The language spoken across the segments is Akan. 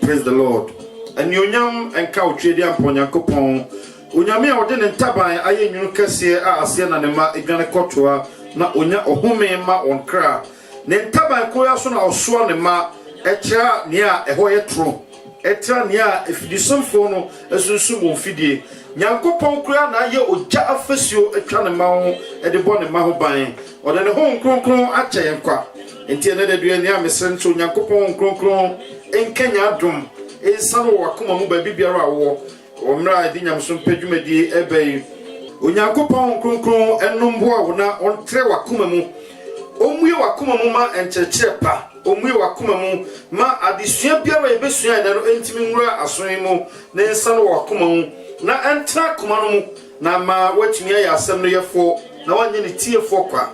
praise the Lord. And Yonyam and Couchadian Ponyankopon. Unyame a wode ne ntaban aye nwunu kese a ase na ne ma edwane kotoa na onya ohome ma onkra ne ntaban koya so na osoa ne ma etra ne a eho ye tro etra ne a efidisomfo no esunsu mo fidie Nyankopon koya na ye oja afasuo etwa ne ma ho ede bo ne ma ho ban ode ne ho nkronkron ache yenkwa enti ene de due ne a mesre nso Nyankopon nkronkron enkanya adom ensano wakoma mu ba bibiara awo Omra dinyam so mpedwumadi ebey Onyankopon kronkron enombo a wona ontre wakoma mu omue wakoma mu ma enkyekye pa omue wakoma mu ma adesua biara ebesua na no entimi nwura asoen mu na ensa no wakoma mu na entra koma no mu na ma watumi aye asem no yefo na wanye ne tiefo kwa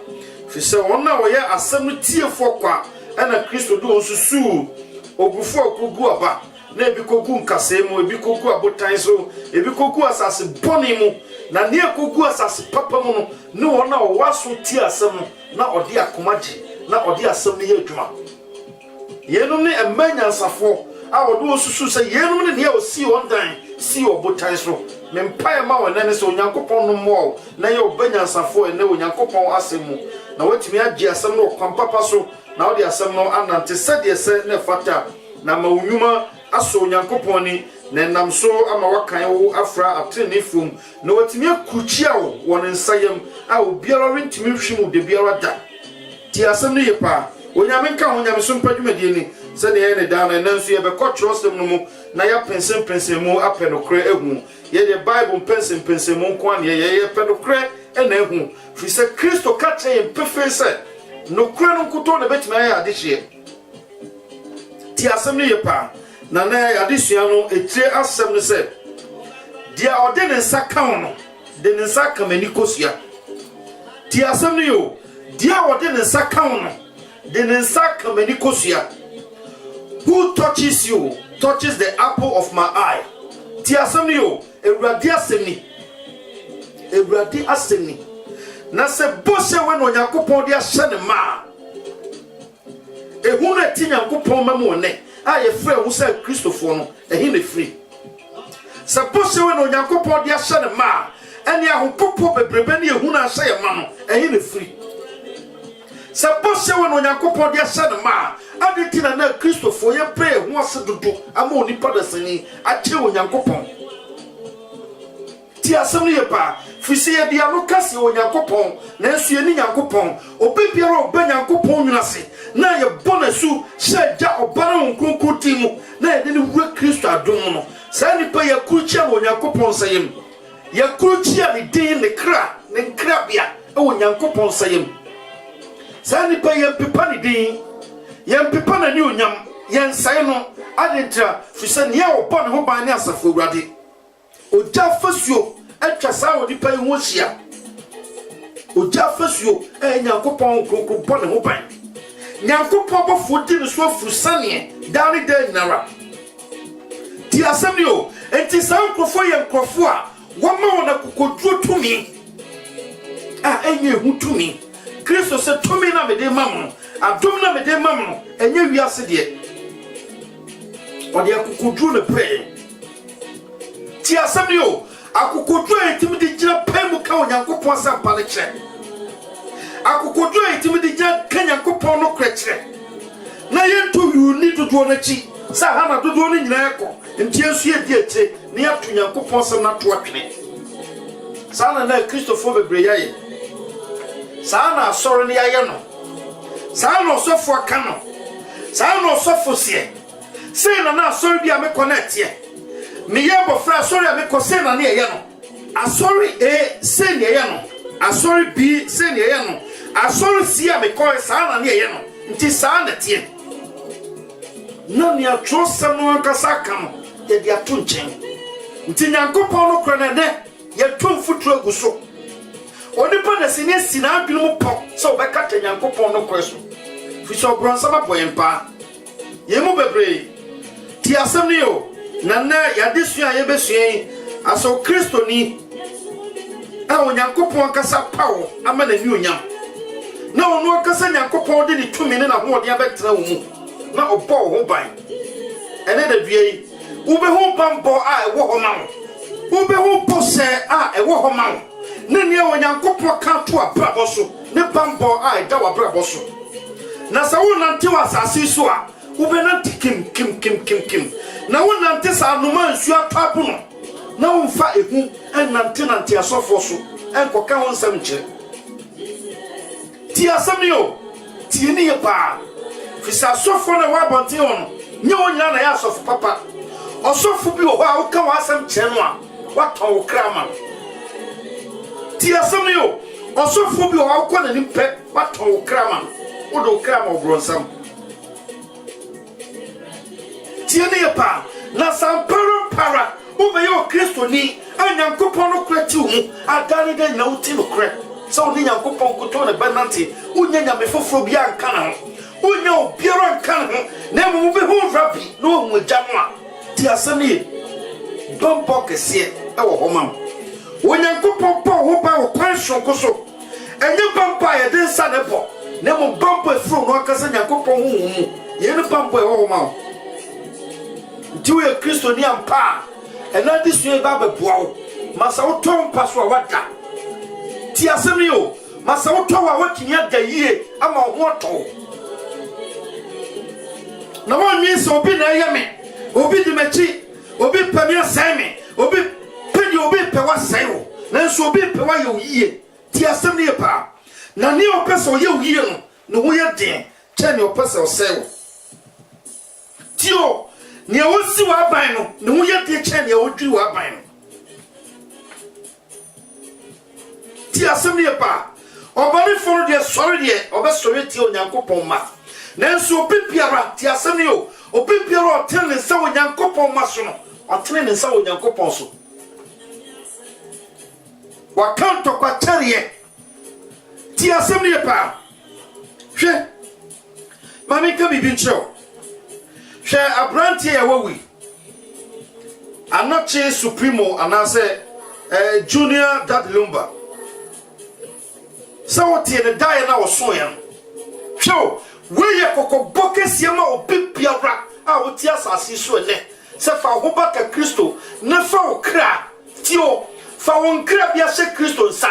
fise wona wo ye asem no tiefo kwa ana Kristo do onsusu ogufo okugu aba na ebikogu nkase mu ebikogu abotan so ebikogu asase boni mu na ne ekogu asase papa mu no ne wona o waso ti asem na odi akomaji na odi asem ne yedwuma yenum ne emanya nsafo a wodo osusu se yenum ne ne osi ondan si obotan so mempae ma wona ne se Onyankopon no mo na ye obanya nsafo ene Onyankopon asem mu na watimi agi asem no kwam papa so na odi asem no anante sede se ne fata na ma unwuma aso Onyankopon ni na nam so ama wakan wo afra atrene fom na watimi akuchia wo won nsayam a obiara rentimi hwim de biara da ti asem no yepa onyame nka onyame so mpadwumadi ni se ne ne da na nanso ye be kotrosem no mu na ya pensem mu apenokre ehu ye de bible pensem mu nko an ye penokre ena ehu fi se Kristo ka tre pefe se no kre no nkuto na betima ya adehye ti asem no yepa na adesua no etre asem no se dia ode ne nsaka no de ne nsaka mani kosua ti asem no yo dia ode ne nsaka no de ne nsaka mani kosua who touches you touches the apple of my eye ti asem no yo ewurade asem ni na se bose we no Nyankopon de ahye ne ma ehu na ti Nyankopon mamu ne aye frɛ wo sɛ Kristofo no ehi ne free sɛ bose we no Nyankopon de ahye ne ma ɛne ahopopo bebrebe ne ehu na ahye ye ma no ehi ne free sɛ bose we no Nyankopon de ahye ne ma ade na Kristofo ye pray ehu ase dodo ama onipa da sani ache Onyankopon ti asem no ye pa fisi ye dia no kase Onyankopon na ensu ye ni Nyankopon obebiara Nyankopon nwunase na ye bonasu sheja obara nkunku timu na ye de wura Kristo adom no sa nipa ye kuruchia Onyankopon sayem ye kuruchia ni din ne kra ne nkrabia e Onyankopon sayem sa nipa ye pepa ni din ye pepa na ni onyam ye nsae no adentra fisi ne ye obone ho ban ne asafo urade oja fasuo etwa sa odipa yi ho hia oja fasuo Nyankopon kronkron bone ho ban Nyankopon bofo di ne so afusane dani da nyara ti asem yo enti san krofo ye nkrofo a woma wona kokoduro tumi enye hu tumi Kristo se tumi na mede mamu adom na mede mamu enye wiase de odi akokoduro ne pe ti asem yo akokoduro etimi de gina pemu ka Onyankopon asampa ne kire akokoduro etimi de gina ka Nyankopon no kire na yentu yuni dodo na chi sa ha na dodo ni nyina yakọ nti ensu ye di eche ne yato Nyankopon sam na to atwene sa na Kristofo bebre yaye sa na asọrọ ne yaye no sa na osofo aka no sa na osofo sie se na asọrọ bi a me connect ye me ye bofra asọrọ a me ko se na ne ye no asọrọ se ne ye no asọrọ bi se ne ye no asọrọ si a me ko sa na ne ye no nti sa na tie na ni atwo sanu ankasa kam ye dia to nchen nti Nyankopon no kra na ne ye to mfuturo aguso onipa na sine sina adwene mu pɔ so obeka ta Nyankopon no kra so fi so bronsa ba boyen pa ye mu bebre ti asem ni yo na ya desua ye besua aso Kristo ni Onyankopon ankasa pawo ama na ni onyam na onu ankasa Nyankopon de ni tumi ne na ho de abetra wo mu na obo ho ban ene da due ube ho bambo a ewo ho ma ube ho pose a ewo ho ma ne ne onyankopon ka to abrabo so ne bambo a da wa abrabo so na sa wo nante wa asase so a ube na kim na wo nante sa anoma nsu atabu no na wo mfa ehu nante asofo so enkoka ho nsam kire ti asam yo ti ni ye pa fisa asofo na wa bonte on nye wonya na ya asofo papa asofo bi wo ha wo ka wa asam kire no a wa ton wo krama ti asam yo asofo bi wo ha wo ko na ni pe wa ton wo krama wo do krama obronsam ti ni ye pa na samparo para ube yo Kristo ni anyankopon no krati wu adare de na uti no kre so ni nyankopon kuto na benante unya nyame foforo bia nka na ho unya obiara nka na ho na mu be hu rapi no mu jamwa ti asani bombo kese e wo homa onyankopon po ho ba wo kwanso koso enye bampa ye den sa ne po na mu bampa efro no akasa nyankopon hu mu ye ne bampa e wo homa tiwe Kristo ni ampa ena disue ba beboa masa wo tom paso a wada ti asemi o masa wo to wa watini aga yie ama ho to na won mi so obi na yeme obi di mechi obi pamia seme obi pedi obi pe wa sewo na so obi pe wa ye yie ti asemi pa na ni o peso ye yie no wo ye den che ni o peso sewo ti o ni o si wa ban no ne wo ye de che ni o dwi wa ban no ti asem ne pa obani foro de sori de obesori ti onyankopon ma nanso obipiara ti asem ne o obipiara o tene nsa onyankopon ma so no o tene nsa onyankopon so wa kanto kwa teriye ti asem ne pa hwe mami ka bibi ncheo hwe abrantie ya wawi anache supremo anase junior dad lumba so tie ne dai na wo so ya hwe we ye kokobɔ kɛseɛ ma obibiara a wotie asase so ne se fa ho baka Kristo na fa wo kra tio fa wo nkra bia hye Kristo nsa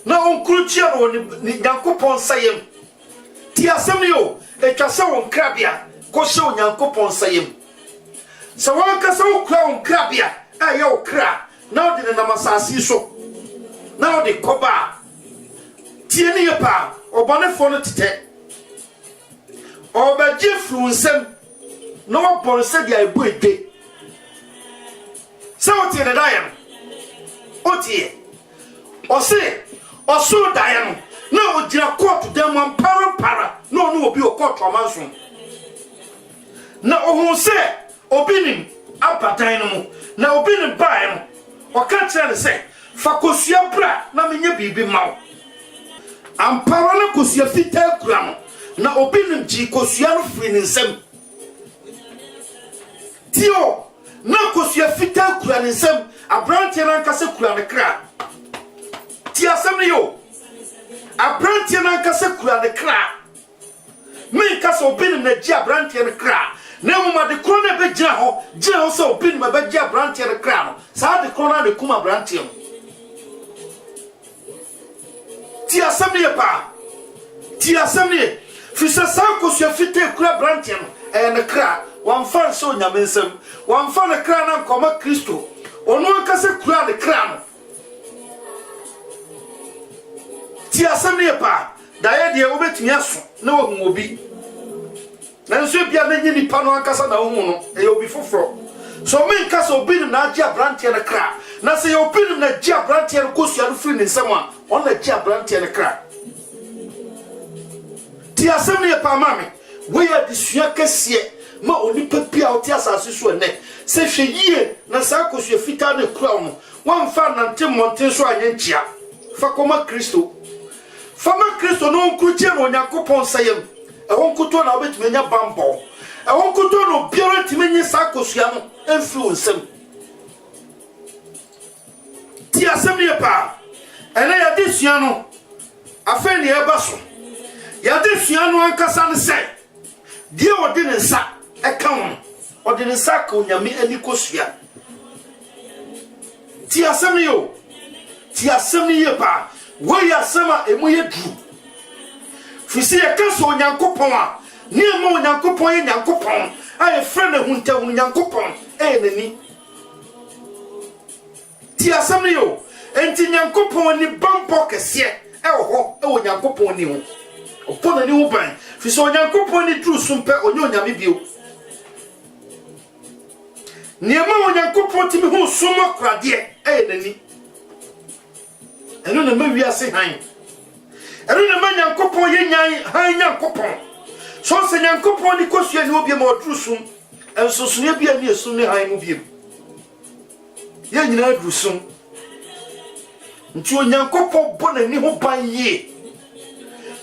na onkruchia no ni Nyankopɔn sayem ti asɛm yo etwa se wo nkra bia ko hye Nyankopɔn sayem se wo ka se wo kra wo nkra bia a ye wo kra na odi ne nam asase so na odi koba tie ne ye pa obonefo no tete oba jefru nsem no wabon se dia ebu ede se o tie ne dayan o tie o se o so dayan na o gira court dem para no no obi o court amanso na ohun se obinim abadan no mu na obinim bae no o ka kire ne se fa kosua bra na menye bibi mawo ampara na kosua fita kura no na obinim ji kosua no firi ne nsam tio na kosua fita kura ne nsam abrante na nkase kura ne kra ti asem ne yo abrante na nkase kura ne kra me kase obinim na ji abrante ne kra na mu ma de kro na be gina ho so obinim ba ji abrante ne kra no sa de kro na de kuma abrante no ti asem ne pa ti asem ne fisa sanko so fite kura abrante no ne kra wan fan so nyamensem wan fan ne kra na nkoma Kristo ono nkase kura ne kra no ti asem ne pa da ye de obetumi aso na wo obi na nso bia na nyini pa no akasa na wo no e obi foforo so me nkasa obi na agi abrante ne kra na se obi na agi abrante ne kosua no firi ne nsam a on na agi abrante ne kra ti asem ne pa mame we ya disua kese ma onipa bia o ti asase so ne se hwe yie na sa kosua fita ne kra no wan fa nante monten so anyenchia fa koma Kristo fama Kristo no nkruche no Nyankopon sayem e wonkoto na obetumi nya bambo e wonkoto no biara timenye sa kosua no emfi wonsem ti asem ne pa ene ya disua no afa ne e baso ya disua no ankasa ne se die odi ne nsa e ka won ɔde ne nsa ka onyame ani kosua ti asɛm ni yo ti asɛm ni ye pa wo ya asɛm a emu ye duru fisi ye kanso onyankopɔn a ne ma onyankopɔn ye nyankopɔn a ye frɛ ne hunta hu nyankopɔn nani ti asɛm ni yo enti nyankopɔn ni bampo kɛseɛ ho wo nyankopɔn ni ho opona ni ho ban fisi onyankopɔn ni duru sumpɛ onye onyame bio niema onyankopɔn timi ho suma kradeɛ nani ɛno na ma wiase han ɛno na ma nyankopɔn ye nyan han nyankopɔn so se nyankopɔn ni kosua ni obi ma oduru sum enso sunya bia ni esum ni han mu biem ye nyina duru sum nti onyankopɔn bɔ na ni ho ban ye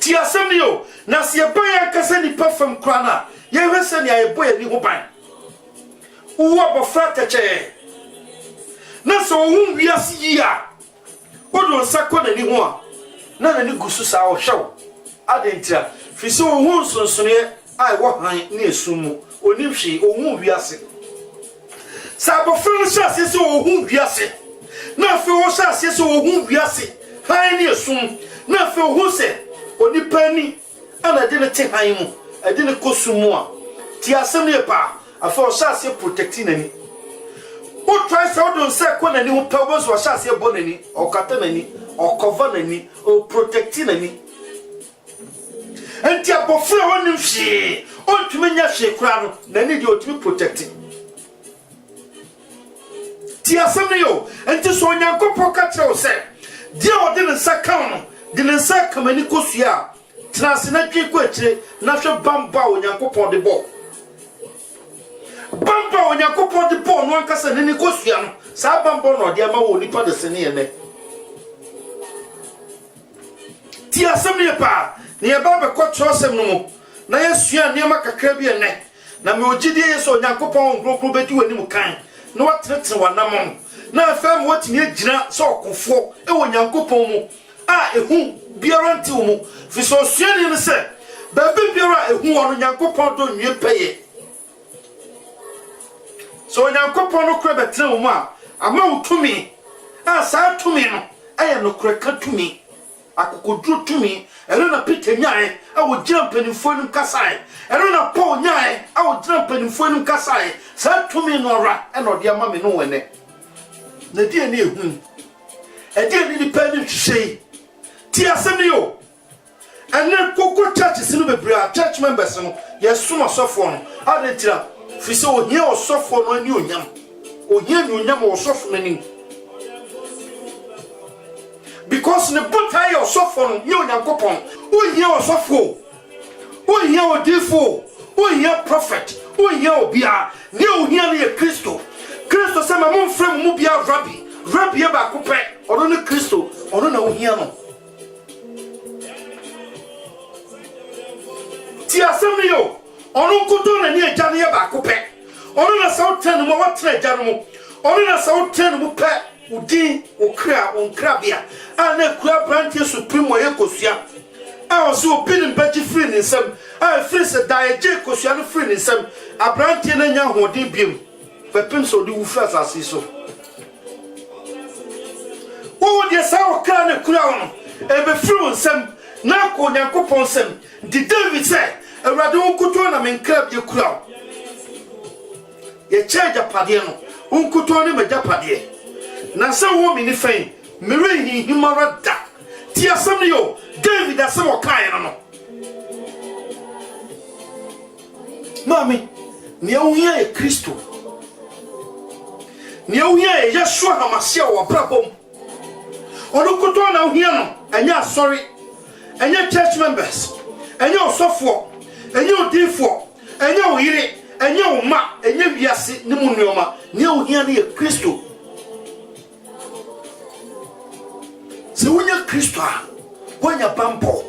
ti asɛm ni yo na se ye ban ya kasa ni perfect kra na ye hwese ni ayebɔ ya ni ho ban wo abofra teche na so wo wiase yi a wodo nsakɔ na ni ho a na ni gusu sa wo hwew adentira fi so wo nsonsone ai wo han na esum mu onim hwe wo wiase sa abofra no sha se so wo wiase na fe wo sha se so wo wiase han na esum na fe wo se onipa ni ana de ne te han mu ade ne kosum mu a ti asem ne pa afa o sha se protecting nani o try so don say ko nani ho pa bo so sha se bo nani o kata nani o cover nani o protecting nani enti abofra wonim hwe o tumi nya hwe kura no nani de o tumi protecting ti asem ne yo enti so onyankopɔ ka kire o se de o de ne nsa kan no de ne nsa kamani kosua trans na twe ko akire na hwe bamba onyankopɔ de bo bamba onyankopɔn de bo no ankasa ne kosua no sa bamba no de ama wo nipa de sene ye ne ti asem ne pa ne ye ba be ko trosem no mu na ye sua ne ma kakra bi ene na me ogide ye so onyankopɔn nkrokro beti wani mu kan na watrete wanam na afam watimi agyina so okofo e onyankopɔn mu a ehu biara nti mu fi so sua ne se ba bi biara ehu wono nyankopɔn do nwie peye so onyankopɔn no kra betre mu a ama utumi a sa tumi no aye no kra ka tumi akokoduru tumi eno na Peter nyae a wo gyina mpanimfo nim kasae eno na Paul nyae a wo gyina mpanimfo nim kasae sa tumi no ra eno de ama me no wene na die ne ehu e die ne nipa ne hwehwei ti asem yo ene koko church sinu bebra church members no yesu masofo no adetira fi se ohia osofo no ani onyam ohia ni onyam osofo no ni because ne buta ye osofo no ni onyankopon ohia osofo ohia odifo ohia prophet ohia obia ni ohia ne Kristo se ma mo mfrem mu bia rabbi e ba kopɛ ɔno ne Kristo ɔno na ohia no ti asem ni yo ono nkoto na ni agya ne ba ko pe ono na sa wotra no mo wotra agya no mo ono na sa wotra no mo pe udi okra onkra bia ana kura brantie supreme ye kosua a oso obi ne bachi free ne nsam a free se daeje kosua no free ne nsam abrantie na nya hoden biem pepem so di wufra asase so wo de sa okra ne kura ono e be free nsam na ko nyankopon nsam di David say awurade unkuto na menkra bie kura ye charge apade no unkuto ne majapade na se wo mi ni fen mere himara da ti asem ne yo David asem okan no mami ne ohia e Kristo ne ohia e Yeshua Hamashia wo brabom onukuto na ohia no anya sorry anya church members anya osofo anya odifo anya oyire anya oma anya wiase ne mu nneoma ne ohia ne Kristo se wonya Kristo a wonya bampo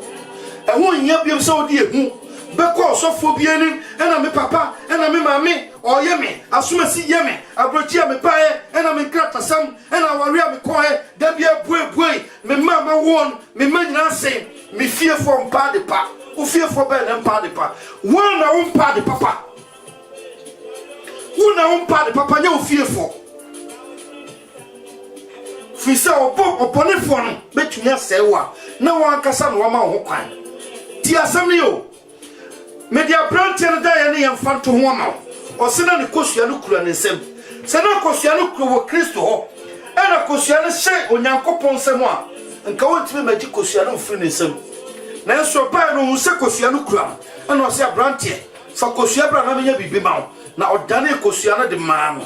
e wonya biem se odi ehu beko osofo bianim ena me papa ena me mame oyeme asumasi yeme abrochi me pae ena me kratasam ena wari me koe da bia buebuei me mama won me manyina se me fiefo mpa de pa o fiefo be na mpa de pa won na won mpa de papa Una umpa de papa nya ofiefo. Fi se oponefo no betumi asewa na wankasa no wama ho kwan. Ti asem ni o. Media branch na da ya ne yemfanto ho ama. Osena ne kosua no kura ne nsem. Se na kosua no kura wo Kristo ho. Ena kosua no hye onyankopon nsem a nka wontime magi kosua no mfiri ne nsem. Na so ba no hu se kosua no kura. Ena o se branch fa kosua bra na menya bibi ma wo. Na odane kosua no de maa no.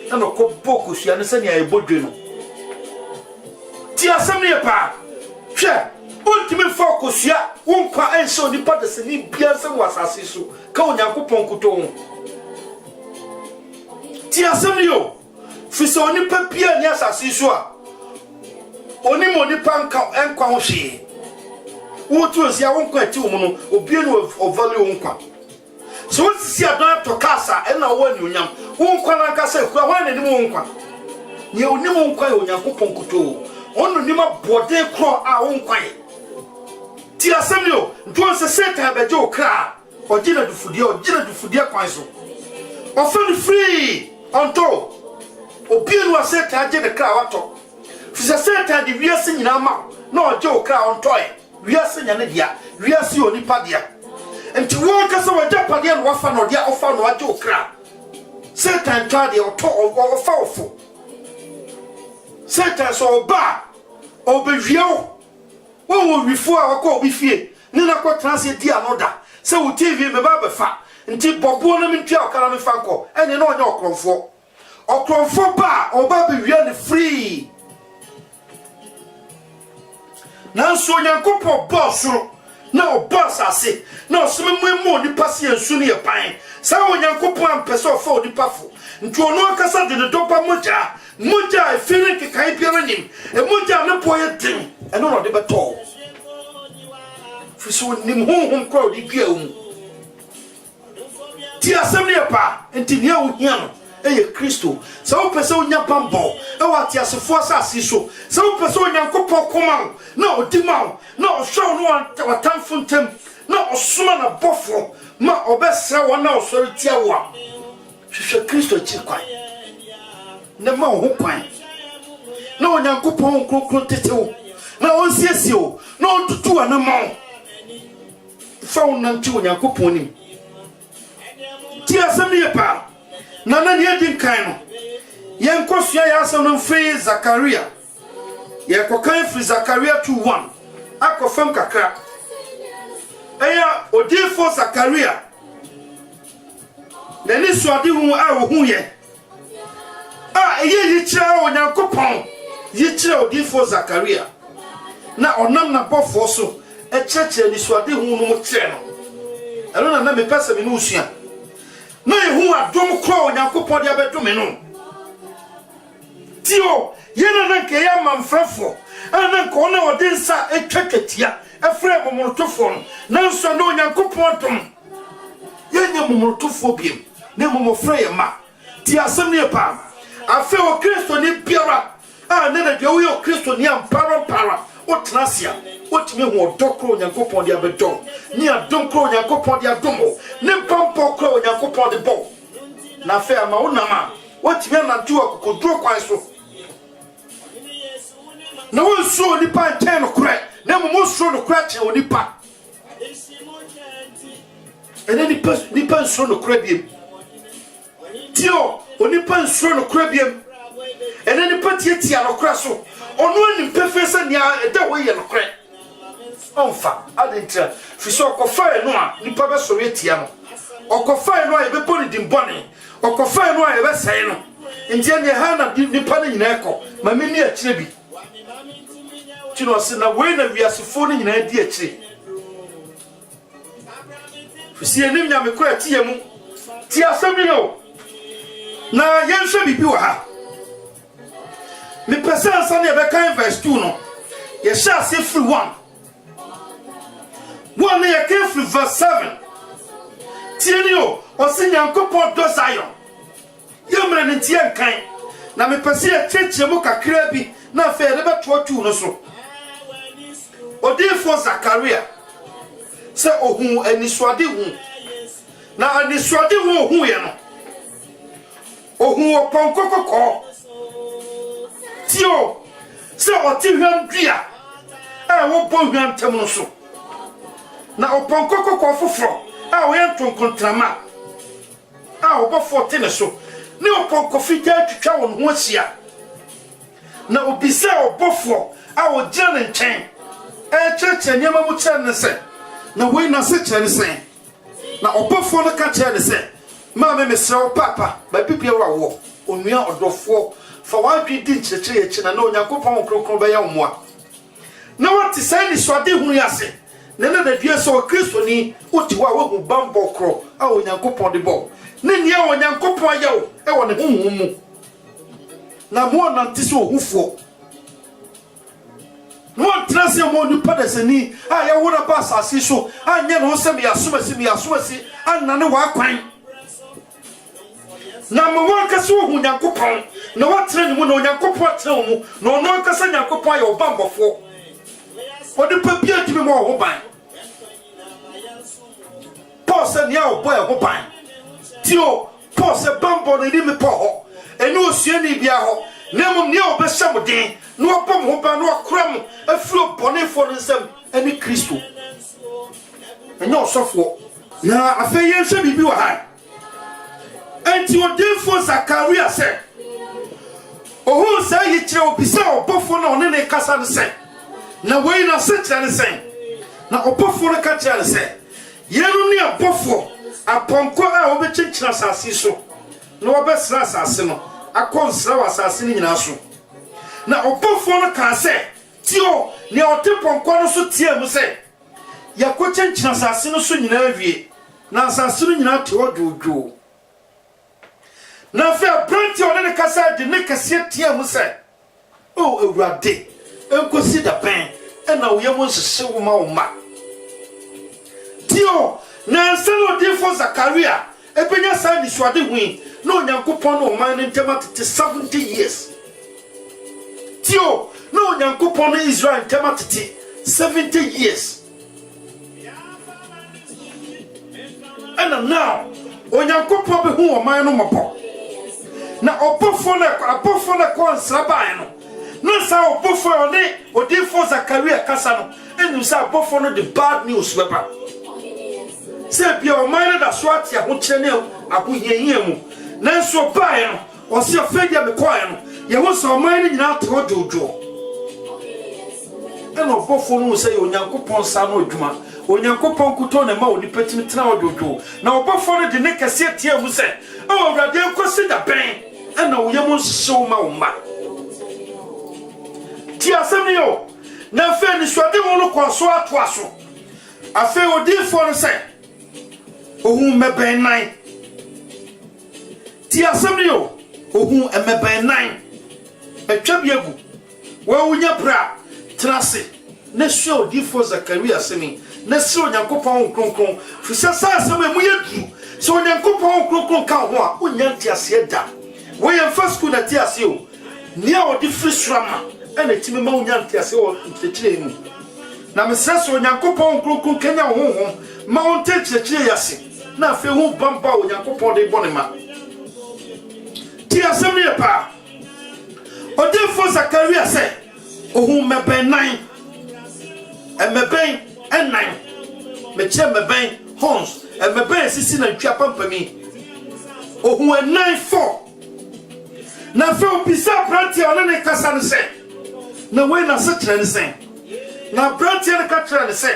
Ena ko bo kosua no se ne ayebodwe no. Ti asem ne pa. Hwe ultime focus ya unkwa enso nipa de se ni bia se wasase so ka onyankopon kuto ho. Ti asem yo fi se onipa bia ni asase so a oni mo nipa nkwa ho hwe wo tu osia wonkwa ti wo no obie no o value wonkwa so si adon to kasa e na wo ni onyam wonkwa na kasa kwa ho na ni mo wonkwa ni oni mo wonkwa ya onyankopon kuto ho onu ni ma bode kro a wonkwa ti asemio nto se Satan beje okra ogina dufudie kwan so ofan free onto obienu a Satan age de kra wato fi se Satan di wiase nyina ma na oje okra onto e wiase nya ne dia wiase onipa dia enti won ka se waje pade no wafa no dia ofa no age okra Satan twa de oto ofa ofo Satan so ba obewio wo wifo a wako obifie ni na ko transit di anoda se wo TV me ba befa nti bobo na mentwa okara me fanko ene na onye okromfo ba oba be wi ne free na so nyankopɔ bossoro na oboss ase na osomemu ni pase ensu ne yepan sa wo nyankopɔ ampese ofa odipafo nti ono akasa de dopa moja efiri kekai biara nim e moja ne poye tin eno no de beto fi so nim honhom kwa di bia mu ti asem ne pa enti ne wo hia no eye Kristo sa wo pese onya pambo e wa ti asefo asase so sa wo pese onyankopɔ koma na odima na ohwe no watamfo ntem na osoma na bofo ma obesra wo na osori tia wo a hwehwe Kristo chi kwan ne ma ho kwan na onyankopɔn kronkron tetewo na onsiesie o na ontutu ana ma fa onanti onyankopɔn nim ti asem ne pa na na ne din kan no yen kosua ya asem no free Zakaria ye kokan free Zakaria 2:1 akofam kakra eya odifo Zakaria na ni suade hu a wo hu ye yi kira onyankopɔn yi kira odifo Zakaria na onam na bofo so e kyekye ni suade hu no mo kire no eno na me pese me no usua na ehu adom kro onyankopɔn dia bedome no tio yena na nke ya mamfrafo ana nke ona odinsa etwaketia efre momorotofo no na nso na onyankopɔn dom yenya momorotofo biem na momofre ye ma ti asem ne pa afe o Kristo ni biara ne na de wo yo Kristo ni amparo o trasia o timi ho dokro nyankopon dia bedo ni adom kro nyankopon dia domo ne pampo kro nyankopon de bo na afe ama wonama o timi na tu akokodro kwan so na wo so ni pa nten no kure na mo so no kure che oni pa ene ni pa so no kure biem tio oni pa so no kure biem ene ni pa tietia no kure so ono ni pefesa nia da wo ye no kure onfa adentra fi so okofa no a nipa be so etia no okofa no a ye be boni dimbone okofa no a ye be sai no ntie ne ha na nipa ne nyina ekọ ma me ni akire bi tino se na we na wiasefo ne nyina di akire fi si enim nya me kura tie mu ti asemi no na yenhwe bibi wa ha me pesa ansa ne be kan verse 2 no ye sha se free one ye kan free verse 7 tieni o osi nyankopon do Zion yemre ne tie nkan na me pesa ye cheche mu kakra bi na fe de be to no so odifo Zakaria se ohun anisuade hu na aniswade wo hu ye no ohu oponkokoko tio se oti hwandua wo bo hwantem no so na oponkokoko foforo wo ye ntonkontrama wo bo forte ne so ne oponkofi ja twitwa won ho asia na obisa obofo wo gina ne nchen cheche nyama mu chen ne se na we na se chen se na obofo no ka chen ne se ma me mesra papa ba bibia wo onua odofo fa wadwi di ncheche ye chi na onyankopon kronkron be ya omoa na wati sai ni swade hunu yase na na dua so Kristo ni oti wa wo bambo kro a onyankopon de bo ne nia onyankopon ayawo e wo ne huhu mu na mo na ntise ohufo no trase mo ni padasani a ya wo na ba asase so anya no se me yasomasi anane wa kwan na mo wa kase wo onyankopon na wa tre ni mu na onyankopon tre mu na ono kase onyankopon ya obambofo odi pa bia timi mo ho ban Paul se nia obo e ho ban tio Paul se bambo ni mi po ho eni osue ni bia ho na mum nia obeshamden no obom ho ban no akram afuro bonefo nsem eni Kristo enyo osofo na afeye hwe bibi wa ha enti odefo Zakaria se ohun se yi kire obisa obofo na one ne kasa ne se na we na se kire ne se na obofo ne ka kire ne se yenu ni obofo aponko a obekyinkira asase so na obesra asase no akonsra wasase ni nyina so na obofo no ka se tio ne oteponko no so tie mu se yakokyinkira asase no so nyina awie na asase no nyina te odwoodwo na fe branti one ne kasa de ne kase tie mu se o ewurade enkosi da pen na wo yemu nsese wo ma tio na nselo defo Zakaria ebenya sa ni swade hui na onyankopon no man ntema tete 70 years tio na onyankopon no Israel ntema tete 70 years and now onyankopon be hu o man no mopo na obofo na ko nsraban no na sa obofo one odefo Zakaria kasa no enu sa obofo no the bad news beba se bia o man da so ate ho kyene akohiehie mu na so bae no o se afedia me kwae no ye ho so man ni nyina to dojo eno obofo no se onyankopon sa no adwuma onyankopon kuto na ma oni patimi tena odojo na obofo no de ne kase tie mu se o awurade enkosi da ben ena wo yemu nsese ma wo ma ti asem yo na fe ni swade wo no konso atoaso afe odifo no se ohun meben nan ti asem yo ohun emeben nan etwa biagu wo wunya bra trase na sho odifo Zakaria semi na sho onyankopon kronkron fisa sa asem emu yedu so onyankopon kronkron ka ho a onya ntiase da wo ye fasku na tiase o nia odi frisrama ena timi ma onya ntiase o ntetire mu na mesra so onyankopon kronkron kenya ho ma on tetire yase na fe hu bamba onyankopon de bonema ti asem ne pa odefo Zakaria se ohun meben nan emeben enan meche meben hons emeben sisi na twa pampami ohun enan 4 na fe obisa branti ona ne kasa ne se na we na se kire ne se na branti ne ka kire ne se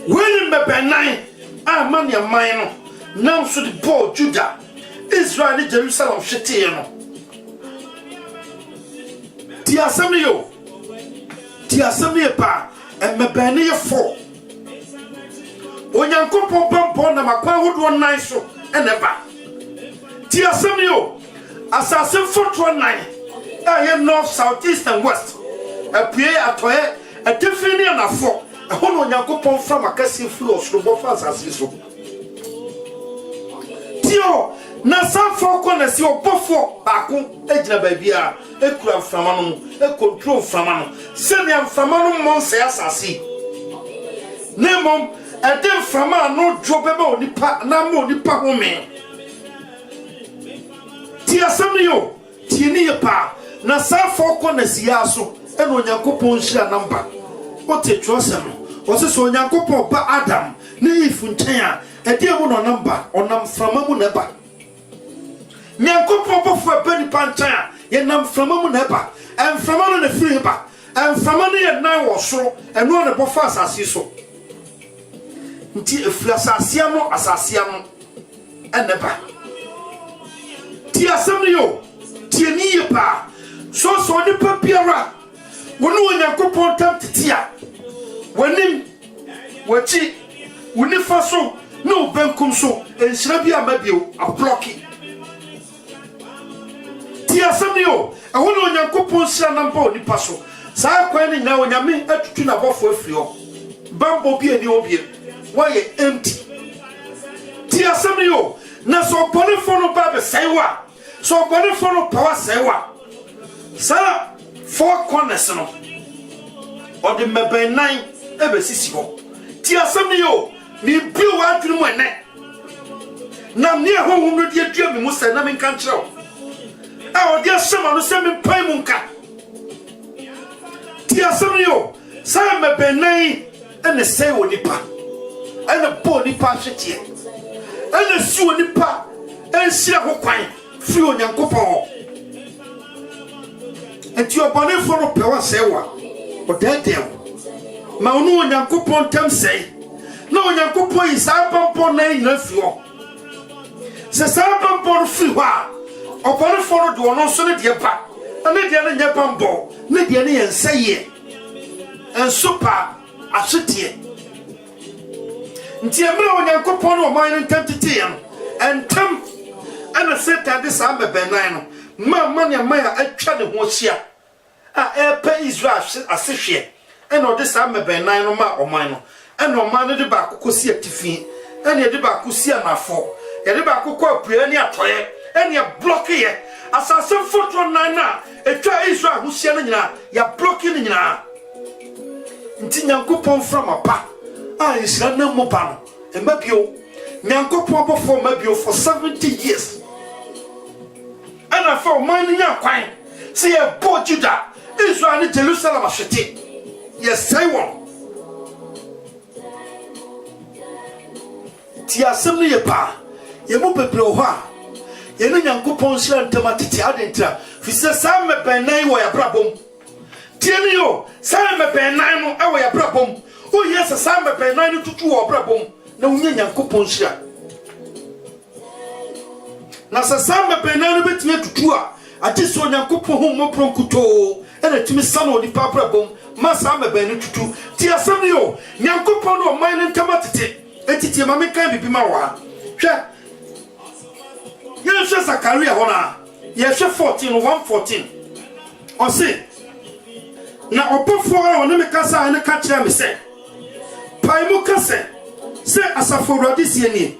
we ni meben nan a man ya man no now so the boy Judah Israel ni Jerusalem hwete no ti asem yo pa emebane ye 4 onyankopon bampo na makwa hodo nan so eneba ti asem yo asase foto nan aye north south east and west apie atoye atefini na fo hono onyankopon from akasi flu osro bo fa asase so tio na sanfo ko na si obofo baako ejina baabia ekura mframa no e control mframa no se ne mframa no mon se asase nemom ɛde mframa no dwo bɛba onipa na ma onipa home ti asɛm no yo ti ni yɛ pa na safo kɔ na siya so ɛna onyankopɔn hyira namba o te twosɛm no o se so onyankopɔn ba Adam ne Eve nkyɛn a ɛde mu no namba ɔnam mframa mu na ba nyankopɔn bɔfo ba nipa nkyɛn a yɛ nam mframa mu na ba mframa no na firi ba mframa no yɛ nan wɔ soro ɛno na bɔfa asase so nti efiri asase no ɛna ba ti asɛm no yo ti ni yɛ pa so nipa biara wɔne onyankopɔn tam tete a wɔnim wɔkyi wonifa so na obankum so enhyira bi amabio abloki ti asɛm no yo ɛho ne onyankopɔn hyira namba onipa so saa kwan ne nyina onyame atutu na bɔfo afiri hɔ bambo bi ani obie wɔyɛ empty ti asɛm no yo na so ɔbɔnefo no ba bɛsɛe wa so ɔbɔnefo no pawa sɛe wa saa four corners no ɔde mmɛbɛn nan ɛbɛsisi hɔ ti asɛm no yo me bio wa adwene mu ɛnɛ na ne ɛhohom no de adua me mu sɛ na menka nkyerɛ wo a ɔde ahyɛ ma no sɛ mempae mu nka ti asɛm no yo saa mmɛbɛn nan ɛne sɛe wɔ nipa ɛne bɔ nipa ahweteɛ ɛne si wɔ nipa ɛnhyira ho kwan firi onyankopɔn hɔ enti ɔbɔnefo no pɛ wa sɛe wa ɔdɛɛdɛɛ wo ma ɔno onyankopɔn ntam sɛe na onyankopɔn yi saa bambɔ na nyina firi hɔ sɛ saa bambɔ no firi hɔ a ɔbɔnefo no de ɔno nso ne deɛ ba ɛne deɛ no nyɛ bambɔ ne deɛ no yɛ nsɛyɛ ɛnso pa ahweteɛ nti emre onyankopɔn no ɔman no ntam tete ya no ɛntam ɛna Satan de saa mbɛbɛnan no ma ne ya atwa ne ho hyia a ɛpɛ Israel asehwe ɛna ɔde saa mbɛbɛnan no ma ɔman no ɛna ɔman no de ba kokosi atifi ɛna de ba kokosi anafo yɛde ba kokɔ apue ne atɔyɛ ɛna block yɛ asase foto nan na etwa Israel ho hyia no nyina ya block ne nyina nti nyankopɔn from apa a Israel na mo ba no emabio nyankopɔn bɔfo mabio for 70 years ana fa ɔman no nya kwan sɛ yɛ bɔ Juda Israel ne Jerusalem ahwete yɛ sɛe wɔn ti asɛm no yɛ pa yɛ mo bebre hɔ a yɛ ne nyankopɔn hyira ntama tete adentra fi sɛ saa mɛbɛnan wɔ yɛ brabom tie ne yo saa mɛbɛnan no ɛwɔ yɛ brabom o yes saa mɛbɛnan no tutu wɔ brabom na unya nyankopɔn hyira na saa mɛbɛnan no betumi tutu a ate so nyankopɔn ho mopro nkuto ɛna tumi sano odi pa brabom ma saa mɛbɛnan no tutu ti asɛm yo nyankopɔn no ɔman no ntama tete etiti ma mekan bibi ma wa hwɛ yɛhwɛ Zakaria hɔ na yɛhwɛ 1:14 ɔse na ɔbɔfo a ɔne me kasa ne ka kyerɛ me sɛ pai mu kase se asafo Awurade sie nie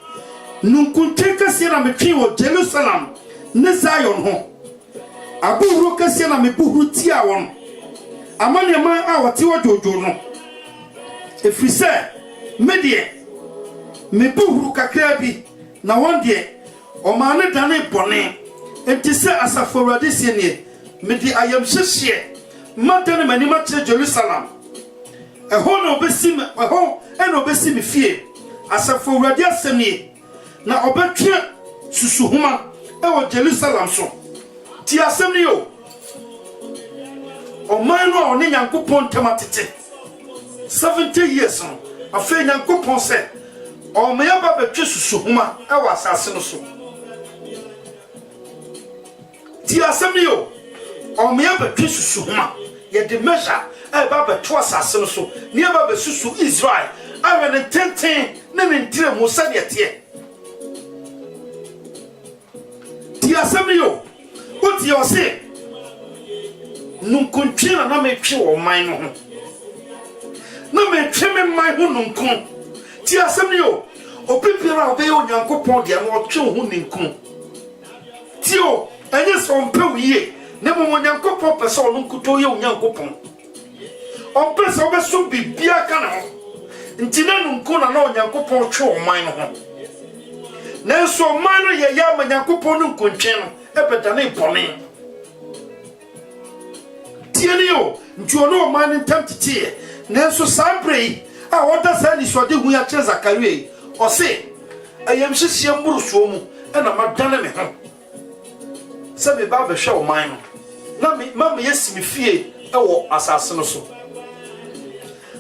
nunkunte kase na metwe wɔ Jerusalem ne Zion ho abuhuru kase na mebuhuru tia wɔn amaniema a wɔte wɔ dwodwo no efiri sɛ medie mebuhuru kakra bi na wɔn deɛ ɔmaane dane bɔne enti sɛ asafo Awurade sie nie mede ayamhyehye madane manima kyerɛ Jerusalem ɛhɔ na obesi me fie asafo Awurade asɛm nie na ɔbɛtwe susuhoma ɛwɔ Jerusalem so ti asɛm ne yo ɔman no a ɔne nyankopɔn ntama tete 70 years no afei nyankopɔn sɛ ɔmɛya ba bɛtwe susuhoma ɛwɔ asase no so ti asɛm ne yo ɔmɛya bɛtwe susuhoma yɛde measure ɛba bɛto asase no so ne ɛba bɛsusu Israel awɛ ne tenten ne ne ntire mu sɛdeɛ teɛ ti asɛm ne yo wotie ɔse nunkuntwe na metwe wɔ ɔman no ho na metwe me man ho nunkun ti asɛm ne yo obi biara a ɔbɛyɛ onyankopɔn deɛ no ɔtwe ho ninkun ti o ɛnyɛ sɛ ɔmpɛ wo yie ne mo onyankopɔn pɛ sɛ ɔno nkuto yɛ onyankopɔn ɔmpɛ sɛ ɔbɛso bibia ka ne ho ntina nunko na onyankopon twe oman no ho nanso oman no ye ya manyankopon no nkontwe no ebedane bone tieni yo nti ono oman ntam tete nanso sabre a woda sa ni so de hu ya kire Zakaria o se ayem hyehyɛ mburusuo mu na madane me ho se me ba be hwe oman no na me mama yesimi fie ewo asase no so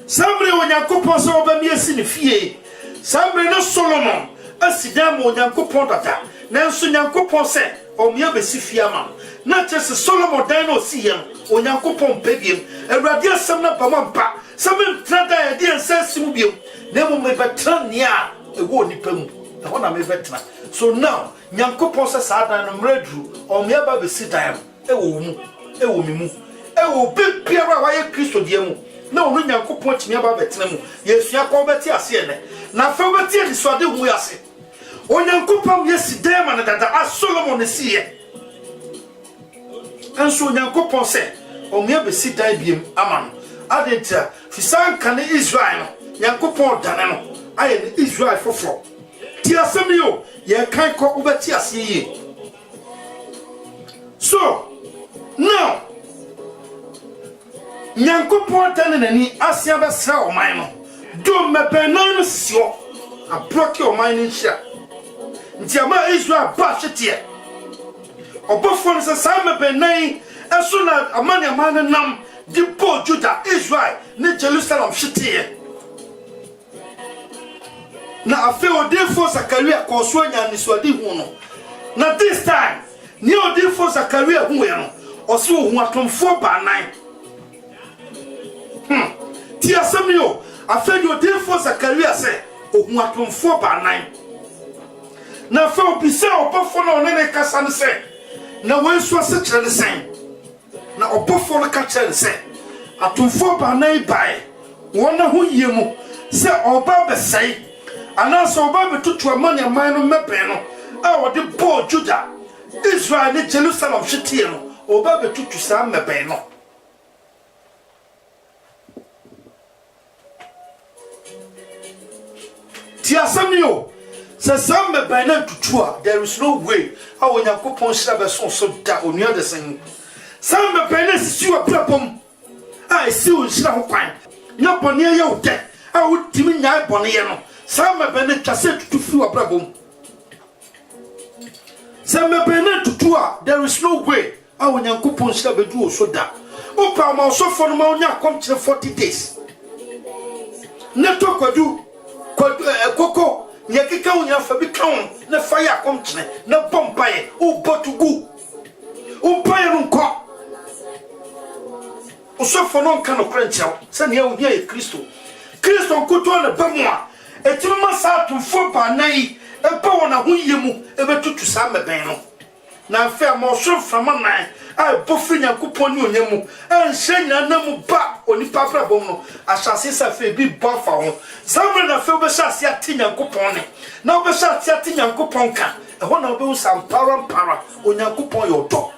sabre onyankopon se oba mi yesini fie sabre no Solomon asidam onyankopon dada nanso nyankopon se o mi abesi fie ama na chese Solomon dan no si yem onyankopon pebiem awurade asem na bamampa sabe trada e de ensasim biem na mo me betra nia ewo nipa mu na ho na me betra so now nyankopon se sa dan no mradru o mi aba besi dan ewo mi mu ewo bepiara wa ye Kristo die mu na onu nyankopon timi aba betra mu yesu akọ beti ase ene na fa beti e so ade hu ase onyankopon yesi dan ma na dada a Solomon si ye enso nyankopon se o mi abesi dan biem ama adentia fisan kan Israel no nyankopon dane no aye ni Israel foforo ti asem yo ye kan ko ubeti ase yi so now nyankopon dane nani asia besra o man no do mebenan no sio abroke o man ni hia nti ama Israel ba hwetie obofo no se sa mebenan eso na amani amana nam di po Judah Israel ne Jerusalem hwetie na afi odefo Zakaria ko so anya ni so adi hu no na this time ni odefo Zakaria hu ye no o se hu atomfo ba nan ti asem yo afi odefo Zakaria se hu atomfo ba nan na fa obisa obofo no ne kasa ne se na wenso se kire ne sen na obofo no ka kire ne se atomfo ba nan bai wona hu yemu se oba besai ana so oba betutu amani aman no meben no a wode bo Judah Israel ne Jerusalem hwetie no oba betutu sa meben no ti asamio se sam meben na tutu a there is no way a onyankopon hira be so da onua de sen sam meben na sisi wa prapom a esi o hira ho kwan nya bone ye wo de a wo timi nya bone ye no sam meben na twase tutu fi wa prapom sam meben na tutu a there is no way a onyankopon hira be du o so da o pa ma so fo no ma onya kom kire 40 days ne to kwadu koko nyekeka unya fa bi kan na fa ya kom kire na bompaye o botugu o paye nko o so fo no kan no kranchao se ne ya ye Kristo nkoto na bamwa etima sa tumfo ba nai e ba wona ho yemu e betutu sa meben no na fa mo so frama nan a bofu nyankopon ni onyemu enhye na mu ba onipa brabom no asase sa fe bi bofa ho samre na fe obesase ati nyankopon ne na obesase ati nyankopon ka e ho na obewu sampara onyankopon yo do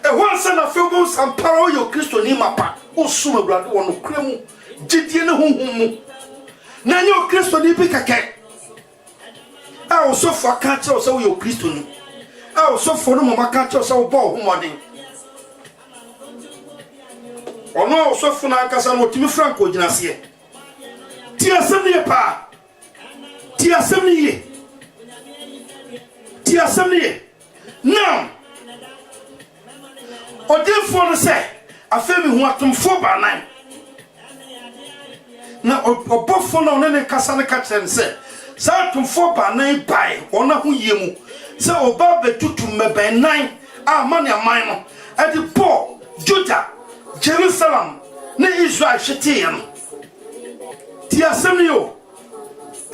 e ho se na fe obewu sampara yo Kristo ni mapa osuma brado wono kremu gidie ne honhum na nyo Kristo ni bi kake a osofo aka che o se wo yo Kristo ni a osofo no mama ka che o se wo bo homodin ono osofo na aka sa no timi Franco ginase ti asem ni pa ti asem ni now odefo no se afemi hu atomfo ba nan na obofo no ne kasa ne ka kire se sa atomfo ba nan bai ona hu yemu se oba betutu meben nan amani aman no adi po Judah Jerusalem ne Israel hwetie no ti asem yo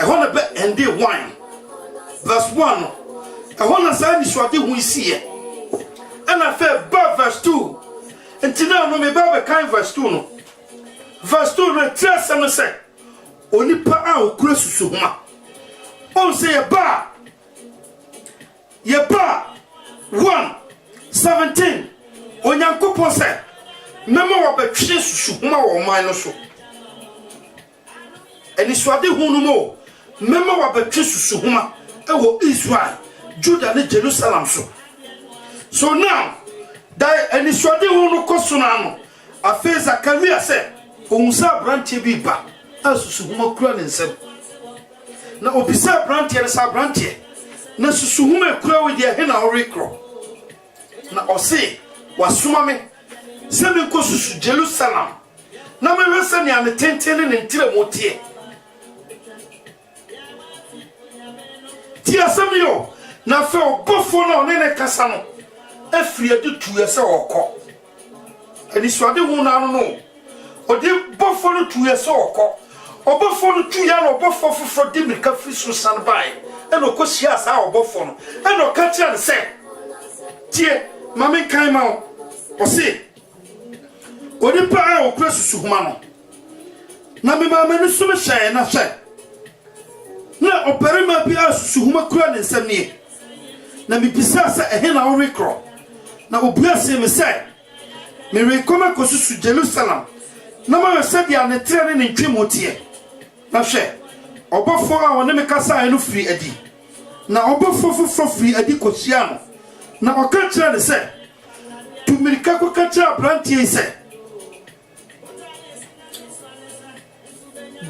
e ho na be ende 1 verse 1 e ho na sa ni so ade hu isiye ana fe ba verse 2 entina no me ba be kan verse 2 no verse 2 no trese no se onipa a okura susu homa on se ye ba 1:17 onyankopon se memo wa betwe susu homa wo man no so eni swade hunu mo mema wa betwe susuhuma ewo Israel Judah ne Jerusalem so now that eni swade hunu kosuna no afi Zakaria se onsa branche bi ba asusuhuma kura ne nsem na obisa branche ne sa branche na susuhuma kura we dia he na orekro na ose wasuma me se me ko susu Jerusalem na me wese ne ane tentene ne ntire motie ti asem yo na fe obofo na one ne kasa no afiri ade tuye se okọ ani swade hu na no ode bofo no tuye se okọ obofo no tuya na obofo foforo de mirika firi so san bai e no kosia sa obofo no e no ka tia ne se tie mame kan ma o se odi pa a okra susuhuma no na me mama no so me hye na hye na operima bi a susuhuma kura ne nsam nie na me bisa sa ehe na orekro na obua se me se me rekoma ko susu Jerusalem na ma se dia ne tere ne ntwemotie na hye obofo a woni me kasa eno firi adi na obofo fofo firi adi kosia no na okacha ne se tumirika ko kacha brantie se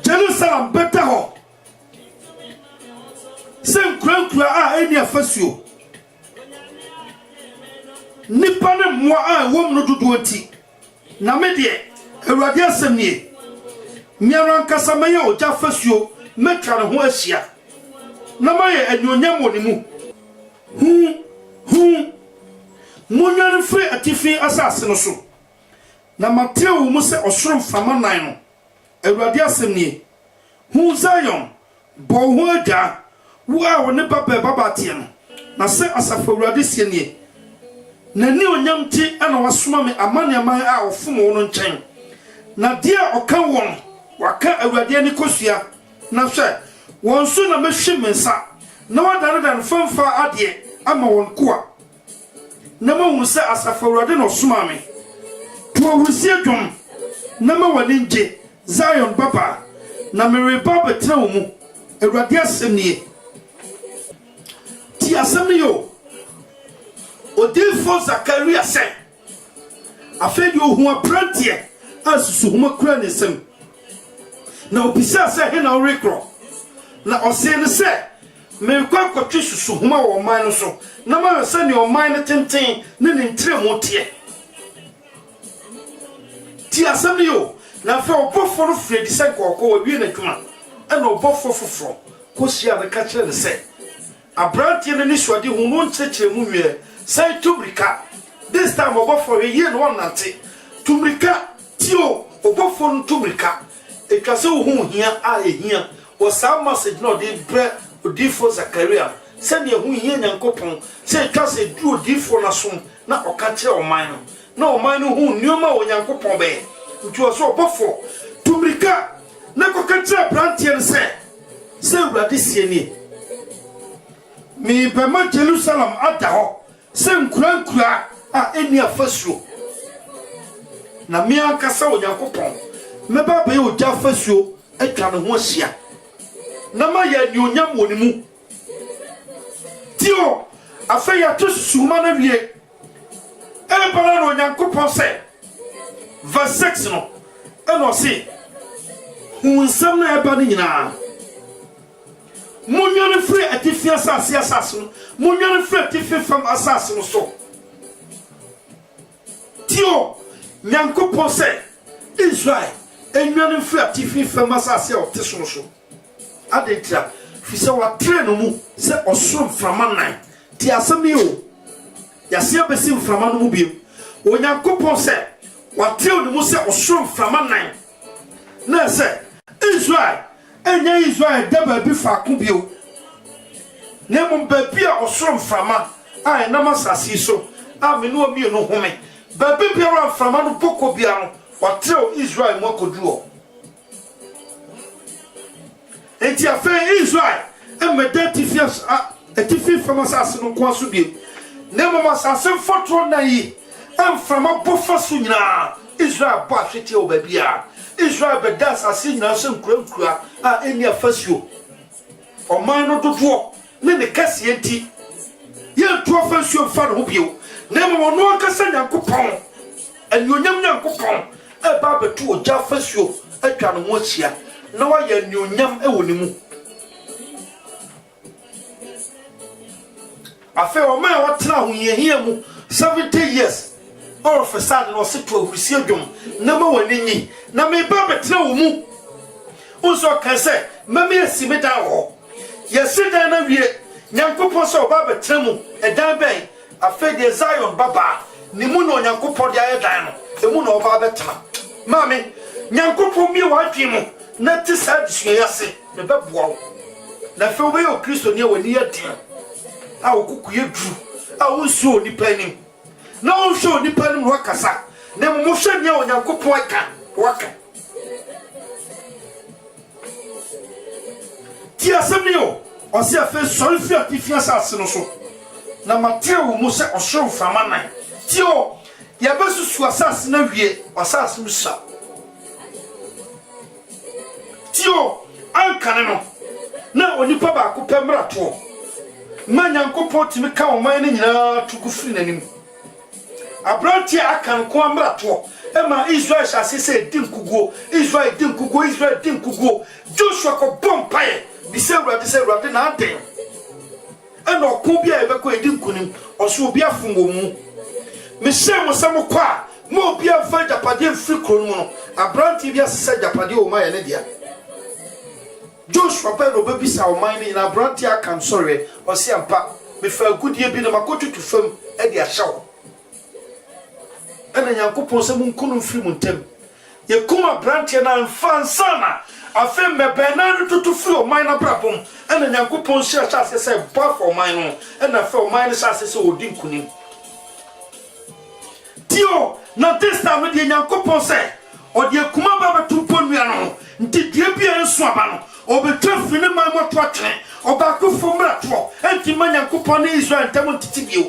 Jerusalem better ho sen krankra a eni afasuo nipa ne mo a wom no dodo ati na me de Awurade asem nie miaran kasa maye oja afasuo metwa ne ho ahia na maye anyonyam woni mu munyan free atifi asase no so na mateo mu se osoro mfama nan no Awurade asem nie hu Zion bo ho aja wo a woni baba tie no na se asafo Awurade sie nie na ni onyam ti ana wasoma me amane aman a ofumo no nchen na dia oka won waka Awurade ani kosua na hwe won so na mehwe mensa na wadane famfa ade ama won koa na ma hu se asafo Awurade no soma me to awusie dwom na ma wani nje Zion baba na mereba betra mu Awurade asem nie ti asem ne yo odifo Zakaria se afedi ohu aprantie asusuhuma kura ne sem na obisa se he na orekro na ose ne se me kwa kwatwe susuhuma wo man no so na ma se ne o man ne tenten ne ne ntire motie ti asem ne yo na fe obofo no fredi se kokko wa wie na dwuma e na obofo foforo ko sia ne ka kire ne se abrantie ne ni swade hu no nchekire mu wie sai tumrika this time obofo ye no nante tumrika tio obofo no tumrika e twase hu hia a ehia o sa message no de bre odifo Zakaria se ne hu hia nyankopon se twase du odifo na som na oka kire o man no na o man no hu nioma o nyankopon be ntuo so obofo tumrika na ko ka kire brantie se Awurade sie ni mi bema Jerusalem adaho sen kurankura a eni afasuo na mi ankasa Onyankopon meba be oja afasuo atwa ne ho ahia na ma ya ni onyam woni mu tio afa ya to suma na wie e bala no Onyankopon se verse 6 no e no se hu nsam na eba ni nyina munyo ne free atifi asase no munyo ne free atifi fam asase no so tio Nyankopon se Israel enyo ne free atifi fam asase o te so so adentra fi se wa train no mu se osoro frama nan ti asem yo ya se abesi frama no mu biem Onyankopon se wa train no mu se osoro frama nan na se Israel enya Israel deba bi fa ko bio na mo babi a osoro mframa a na masasi so a me no mi no home babi bi a mframa no poko bia no watreo Israel mo akoduo enti afa Israel emedati fias a etifi fama sase no ko aso bio na mo masase foto na yi mframa bofa so nyina Israel bo ahwete o babi a Israel bedas asị na asị nkura a eni afasuo ọman no dodo ne ne kase enti ye ntu afasuo fa no bio na mo no akasa Nyankopɔn anyonyam Nyankopɔn e ba betu oja afasuo atwa no ho ahia na wa ye anyonyam e woni mu afa ọman wa tena ho yehia mu 70 years all of a sudden no sit to awusi adwom na ma wani nyi na me ba betra wo mu unso kan se ma me asime dan ho yesi dan na wie Nyankopon so ba betra mu edan ben afa de Zion baba ni mu no Nyankopon de aye dan no e mu no ba betra ma me Nyankopon mi wa dwi mu na ti sa disua yase me ba boa na fe wo be o Kristo ne wani adin a wo kukuye dru a wo nsuo ni panim na on show ni panim wakasa na mo hwe ne Onyankopon aka waka ti asemio o se afa solfi atifia sase no so na mateo mo se osoro fama nan ti o ya besusu asase na wie asase musa ti o ankane no na onipa ba ko pemra to ma Nyankopon timi ka o man ni nyina tukufiri nanim abranti akan ko amrato e ma Israel shase se dinkugo Israel dinkugo Joshua ko bompaye bi se urade na aden e no ko bia e be ko edinkunim oso obi afungo mu me se mo sam ko a mo obi afa japade mfiri kro mu no abranti bia se japade o ma ye ne dia Joshua pa no baby sa o man ni na abranti akan sorry o se ampa me fa gudie bi na makotutu fam e dia hyawo ana Nyankopon se mun kunu mfiri mun tem ye kuma branche na mfansana afa mebe na tutu firi o man na brabom ana Nyankopon se asase se ba for man no ana fa o man na asase se odin kunim tio na testa me de Nyankopon se o de kuma ba betu ponua no nti die bia enso aba no o betrafi ne man moto atwe o ba ko fomra to enti man Nyankopon na Israel ntam ntitibio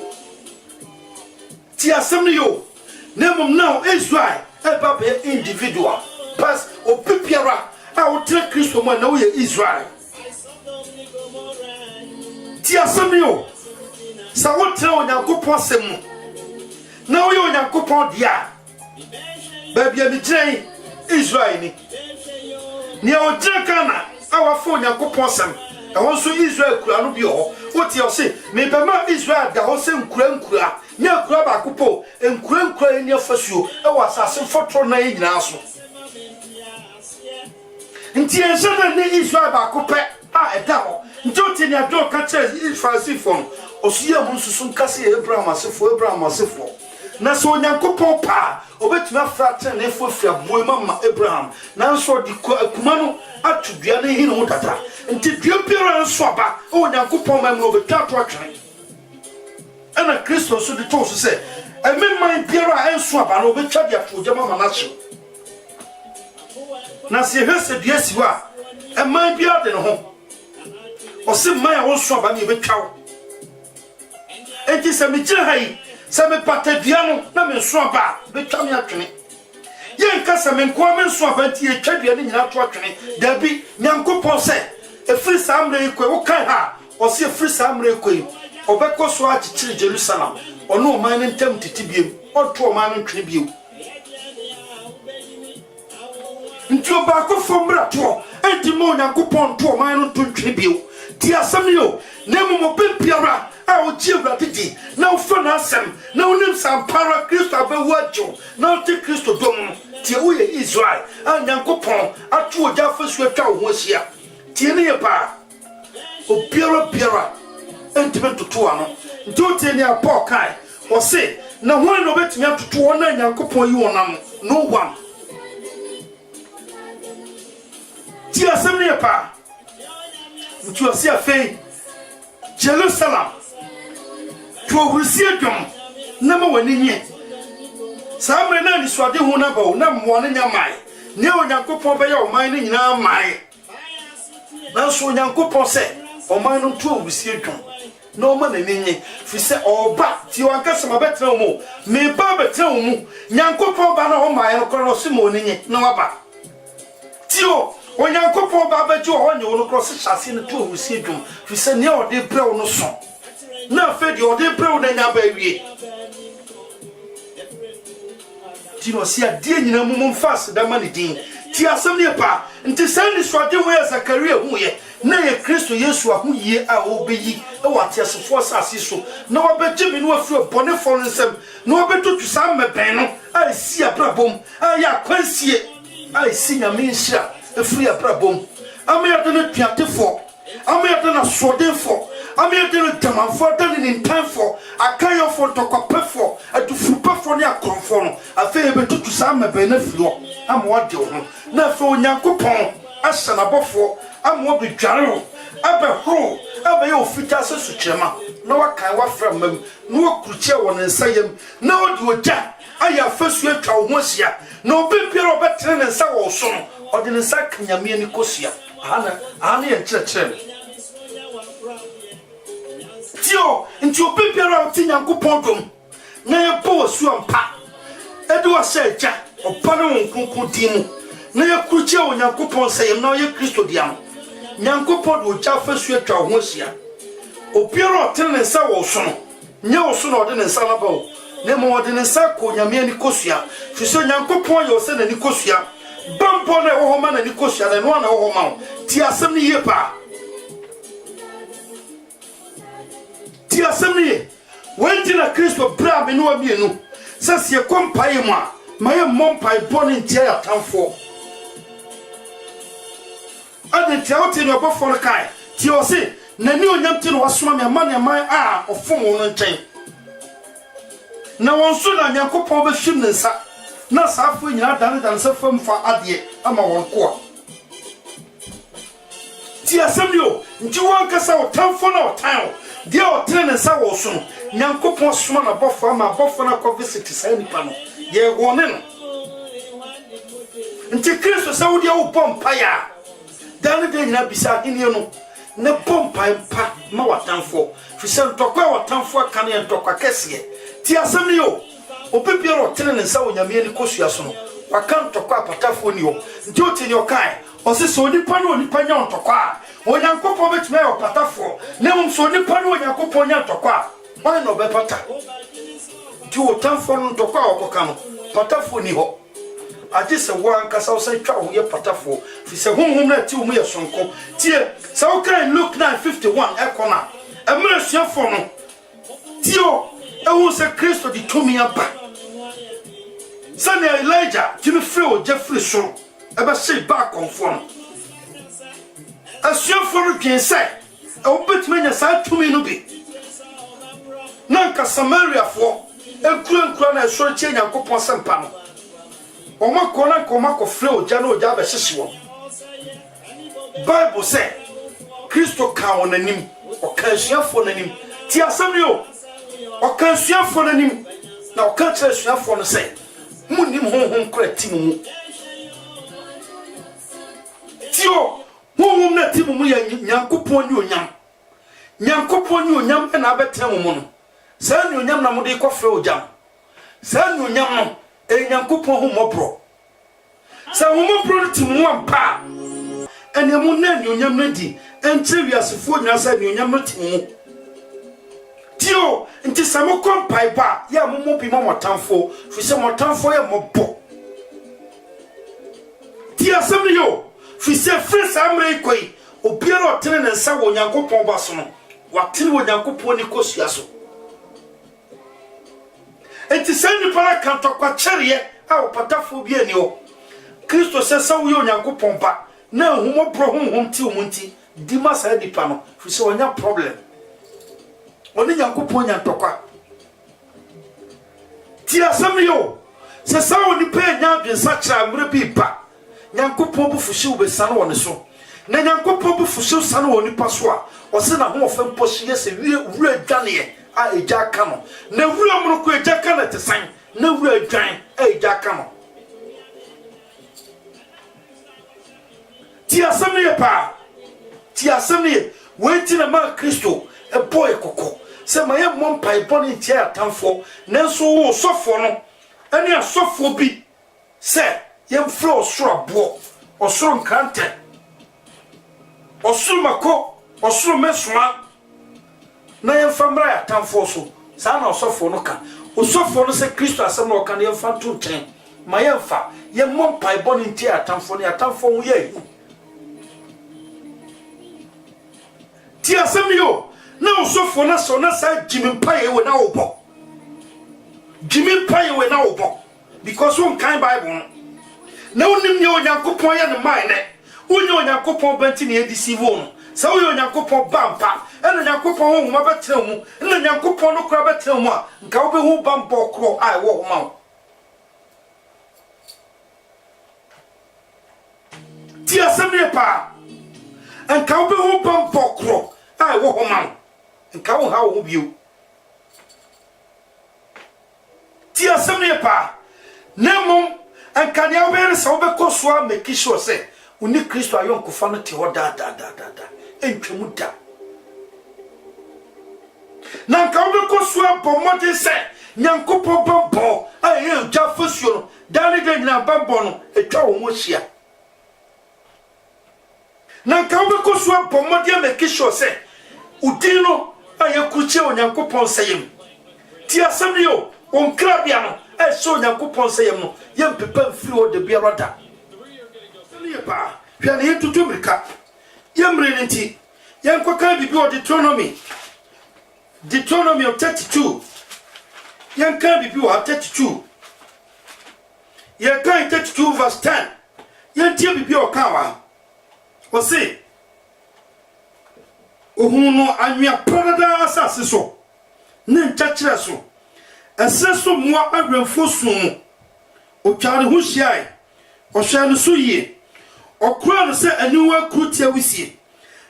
ti asem yo Nemum now Israel eba be individual pass o pipiara a o tre Kristo man na wo ye Israel ti asemio sa wo tre Onyankopon asem na wo ye Onyankopon dia ba bia mi tre Israel ni o tre kana a wa fo Onyankopon asem e won so Israel kura no bi ho wo ti o se me be ma Israel da ho se nkura ne akura ba kupo nkura ni afasuo e wasase fotoro na nyina so nti ense ne Israel ba kupe a eda ho nti oti ni adwo ka che Israel sifon osuye mu nsusu nkase Abraham asefo na so Onyankopon pa obetumi afrate na efofia boe mama Abraham na so di akuma no atudua na hinu ho tata nti dua biara nso aba Onyankopon ma mu obetwa to atwene ana Kristo so de to so se ememman biara enso aba na obetwa dia to jama manacho na se hwese dua siwa emman biara de no ho o se man a wonso aba na obetwa enti se me gire hai se me patadua no na me nso aba betwa me atwene yen ka se me nko me nso aba nti etwa dua ni nyina to atwene da bi Nyankopon se efiri samre ekwe wo kan ha o se efiri samre ekwe obeko so achichiri Jerusalem ono o man ntam titibiem oto o man ntwene biem nti obako fomra to enti mo Nyankopon to o man ntwene biem ti asem yo na mo bebiara a o ji Awurade di na o fa na asem na onim sampara Kristo abawu ajo na o ti Kristo dom ti o ye Israel a Nyankopon ato o ja fasu atwa o ho ahia ti ne ye pa o biara entime tutu ano nti ni Paul kai o se na hwan no betumi atutu won na Nyankopon yi wonam no one ti asem ne pa nti o se afei Jerusalem to wusie dwom na ma wani nye samre na ni swade hu na ba na mo ne nyamai ne Onyankopon be ya o man ne nyina mai na so Onyankopon se o man no to wusie dwom no man ne nye fi se oba ti wanka se ma betra mu me ba betra mu Nyankopon ba na o mai no kro so mo ne nye na waba tio onyankopon ba ba ji o honye wo no cross chase ne to wo si dwum fi se ne o de brew no so na fe de o de brew na nya ba wie tino si adie nyina mum fast da mani din ti asem ne pa nti sani so ade wo ya Zakaria hu ye na ye Kristo Yesu ahu ye a obeyi e wate asefo asase so na wabegye no afro bone fo nsem na wabetutu sam meben no a si abrabom a ya kwansie a si nyame nhira afri abrabom ameyade no tuatefo ameyade na sodefo ameyade no tamanfo dane ni ntanfo akayofo tokopefo adufupefo ne akonfo no afa betutu sam meben na firo amwade ho na afa onyankopon asana bofo amwo bedware abehoro abaye ofita se sukyema na wakan wafra mam na wakuruche won nsayem na odi oja aya fasu atwa wo hosia na obebiara obetre ne nsa wo so no odi ne nsa kanyame ni kosia ana ye kyerɛkyerɛ tio nti obebiara oti Nyankopɔn dom na ye bo su ampa edi wa sɛ agya opa ne won kunkun dimu na ye kuruche wo Nyankopɔn sayem na ye Kristo diam Nyankopɔn do cha fasu atwa wo hosia obiara otre ne nsa wo so no nye wo so na odi ne nsa na ba wo ne mo odi ne nsa ko nyame ani kosua fi so Nyankopɔn ye o se na ni kosua bambo na wo ho ma na ni kosua na no na wo ho ma ti asem ni ye pa ti asem ni ye wenti na Kristo bra me no abienu se se kompae mu a ma ye mompai boni ntia ya tamfo ade tiawote no bofo no kai ti o se na ni onyam ti no wasoma me amane man a ofom wo no nchen na won so na Nyankopɔn be hwim ne nsa na saafo nyina dan se fam fa ade ama won ko ti asem yo nti won kasa o tamfo na o tan o de o tene ne nsa wo so no Nyankopɔn soma na bofo ama bofo na ko visit sai nipa no ye wone no nti Kristo sa wo de wo pompa ya dan de nyina bisa henie no ne pompa mpa ma watamfo fi se ntokwa watamfo aka ne ntokwa kese ti asem ni yo obebiara otene ne nsa onyame ni kosua so no waka ntokwa patafo ni yo nti oti ni okai o se so nipa no nipa nya ntokwa Onyankopɔn betime yo patafo ne mum so nipa no Onyankopɔn nya ntokwa wan no be pata ti otamfo no ntokwa okoka no patafo ni ho ade se wan kasa o se twa ho ye patafo fi se honhom na ti wo mu ye sonko tie se o kan Luke 9:51 ekona emre suafo no tio ewu se Kristo di tumi aba sane Elijah timi free o Jeffrey so ebe se ba konfo no asuafo no dwen se e wo betime nya sa tumi no bi nanka Samaria fo enkura na esoro che Nyankopɔn sempa no oma kona koma ko free o ja na o ja be hyehye wo Bible say Kristo ka wonanim o ka asuafo nanim ti asam yo o ka asuafo nanim na o ka kyerɛ asuafo no say munim honhom kora timu tio honhom na timu mu ya Nyankopɔn ni onyam Nyankopɔn ni onyam na abetem mu no sa ni onyam na mo de ko frɛ o jam sa ni onyam no Nyankopɔn hu mobro sa hu mobro timu ampa ene mu na ni onyam na di entre wiasefo nyina sa ni onyam na timu tio nti samo kompai ba ya mo bi mo motamfo fi se motamfo ya mobo ti asem yo fi se free samre koi obiara otene ne nsa wo Nyankopɔn ba so no watene wo Nyankopɔn ni kosua so enti sani para kanto kwa kyereye a opatafo bi ani o Kristo se sawo yo Nyankopɔn ba na humobro honhom ti omunti di masa di pa no fi se onya problem oni Nyankopɔn nya ntokwa ti asem yo se sawo ni pe nya adwensa kyera mre bi ba Nyankopɔn bu fuhye be sane woni so na Nyankopɔn bu fuhye sane woni pa so a o se na ho ofem pohye se wura dwane a eja ka no na wura mu ko eja ka na tesan na wura dwan a eja ka no ti asem ye pa ti asem ye wenti na ma Kristo e boy kokko se ma ye mompai boni tia atamfo nanso wo sofo no ene asofo bi se ye mfro soro bo osoro nkrante osoro mako osoro meswa na yemfamra ya tamfo so sa na osofo no ka osofo no se Kristo asem no ka na yemfa to nchen ma yemfa yemmɔ mpae bɔne nti atamfo ne atamfo ho yɛ ti asem yo na osofo na so na sa jimi mpae we na obɔ jimi mpae we na obɔ because one kind Bible na onim ne onyankopɔn yɛ ne man ne onye onyankopɔn banti ne edisi wo no sa wo onyankopɔn bampa ena onyankopɔn ho homa betre mu ena onyankopɔn no kura betre mu a nka wo be hu bampa kro ai wo homa wo ti asem ne pa nka wo be hu bampa kro ai wo homa wo nka wo ha wo bio ti asem ne pa nemo nka ne wo be sa wo be kosoa make sure say uni Kristo ayon kufa no te ho da entwemu da na nka wo be kosoa bomode se nyankopɔ bambo aye ja fosuo no dane de nyina bambo no etwa wo mo hia na nka wo be kosoa bomode make sure say udin no aye kuche onyankopɔn sayem ti asem yo onkra bia no e so onyankopɔn sayem no yem pepa mfiri o de bia roda pa hwa ne tutu meka yemre nti yenkoka bibi o Deuteronomy of 32 yenka bibi o 32 yenka 32 verse 10 yentie bibi o kan wa o se ohunu anwea pradada asase so ne nchakire so ese so moa awemfo sum o tware ho hyiai o hwa ne so yie okura no se aniwa krutia wisie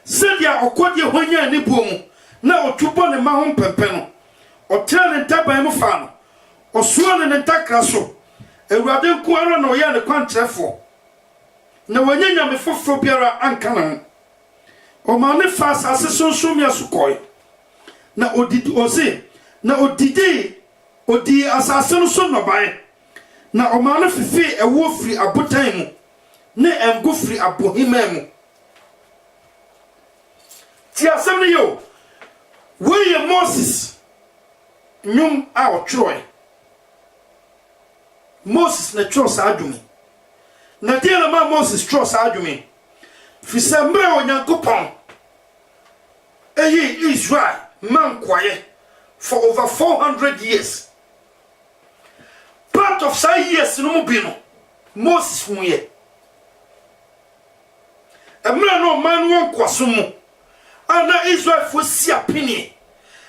se dia okodi honya ne bomu na otubo ne ma ho mpempe no otra ne taban mu fa no osuo ne ntakra so awurade nko ara na oya ne kwantrefo na wanyanya me foforo biara anka na o ma ne fa asase sonsom ya sukoi na odidi ose na odi asase no so noban na o ma ne fifi ewo firi abotan mu ne engufri abohimemu ti asem ne yo we Moses nyum a otwroe Moses na tro sa adwumi na dia na ma Moses tro sa adwumi fi sembre onyankopon eyi Israel man kwaye for over 400 years part of say years no mu bi no Moses huye emra no man won kwasomu ana Israel fo siapini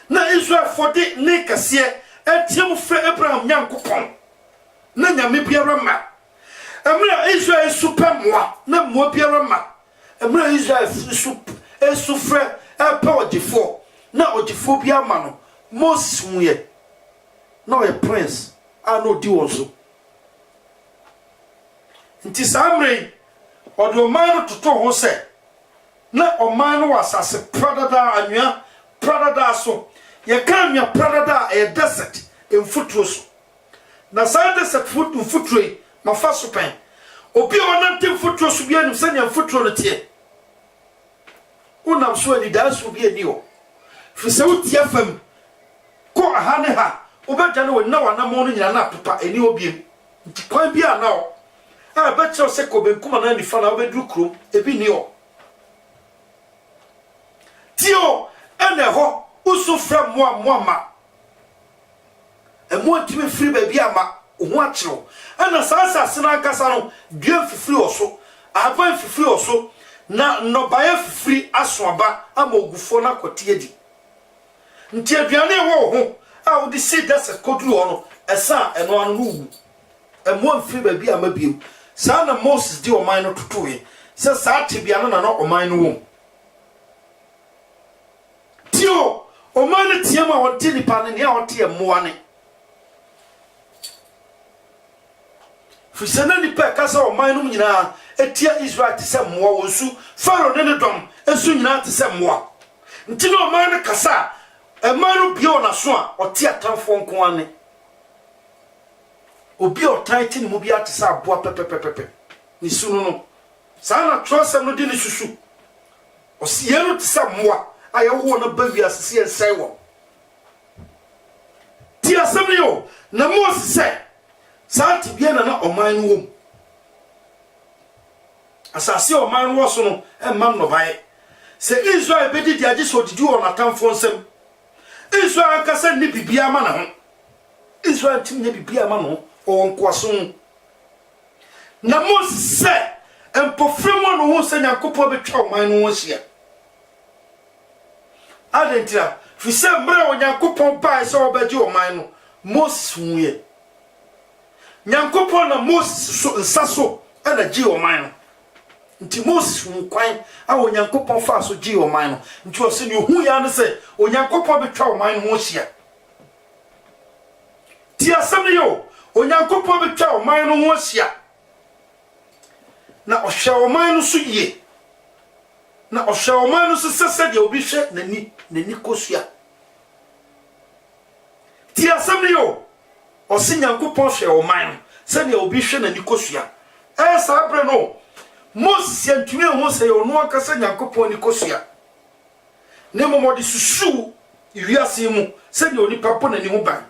na Israel fo de ne kase etiem fra Abraham nyankopon na nyame biara ma emra Israel supermoa na mo biara ma emra Israel sufre epa odifo na odifo bia ma no Moses huye na o prince ano di wonso nti samre odo man toto ho se na o man no wasase pradada anwa pradada so ye kan anwa pradada e desert emfutro so na sa desert futro ma fa so pen obi onante futro so bia nim sanya futro no tie unam so ani da so bia ni o fi se utie fam ko aha ne ha obaja no na wana mo no nyina na pepa eni obiem nti kwan bia na o a betre se ko benkuma na nifa na obedru krom ebi ni o tio ene ho usufra moama emo atime firi ba bi ama ho akiro ana sasa sena kasa no dua fifiri oso aba fifiri oso na nobaya fifiri asoaba ama ogufo na kote edi nti aduane wo ho a wo di si dasa kodru ono esa eno anu wu emo firi ba bi ama biem sa na Moses di o man no tutuye se sa tibia no na no o man no wo tio o man tie ma won tini pa ne a wote emmoa ne fisana ni pa kasa o man no nyina etia Israel te se mmoa wonsu faro ne dom esu nyina te se mmoa nti no man no kasa e man no bia ona so a ote atamfo nko ane obi o titan mu bia te se aboa pepepepepe ni sunu no Sana trosem no di ni susu osiye no ti sa moa aye wo na ba wi asese ensai wo ti asem yo na Moses se sa ti bia na oman no wom asase oman wo so no e mam no bae se Israel bedi di age so didi wo na tamfo nsem Israel ka se ni bibia ma na ho Israel tim ne bibia ma no o nkoaso na Moses se empofremo no ho se Nyankopon betwa oman no ho hia adentira fi se mra o Nyankopon bae se obaji oman no Moses huye Nyankopon na Moses so nsaso na ji oman no nti Moses hu kwan a o Nyankopon fa so ji oman no nti o se ni hu ya ne se o Nyankopon betwa oman no ho hia ti asem yo o Nyankopon betwa oman no ho hia na ohwe oman no so ye na ohwe oman no so sese de obi hwe nani kosua ti asem yo o se Nyankopon hwe oman no se de obi hwe nani kosua sa bre no Moses yantumi ho se yo no aka se Nyankopon ni kosua ne momodi susu wiase mu se de oni papo nani ho ban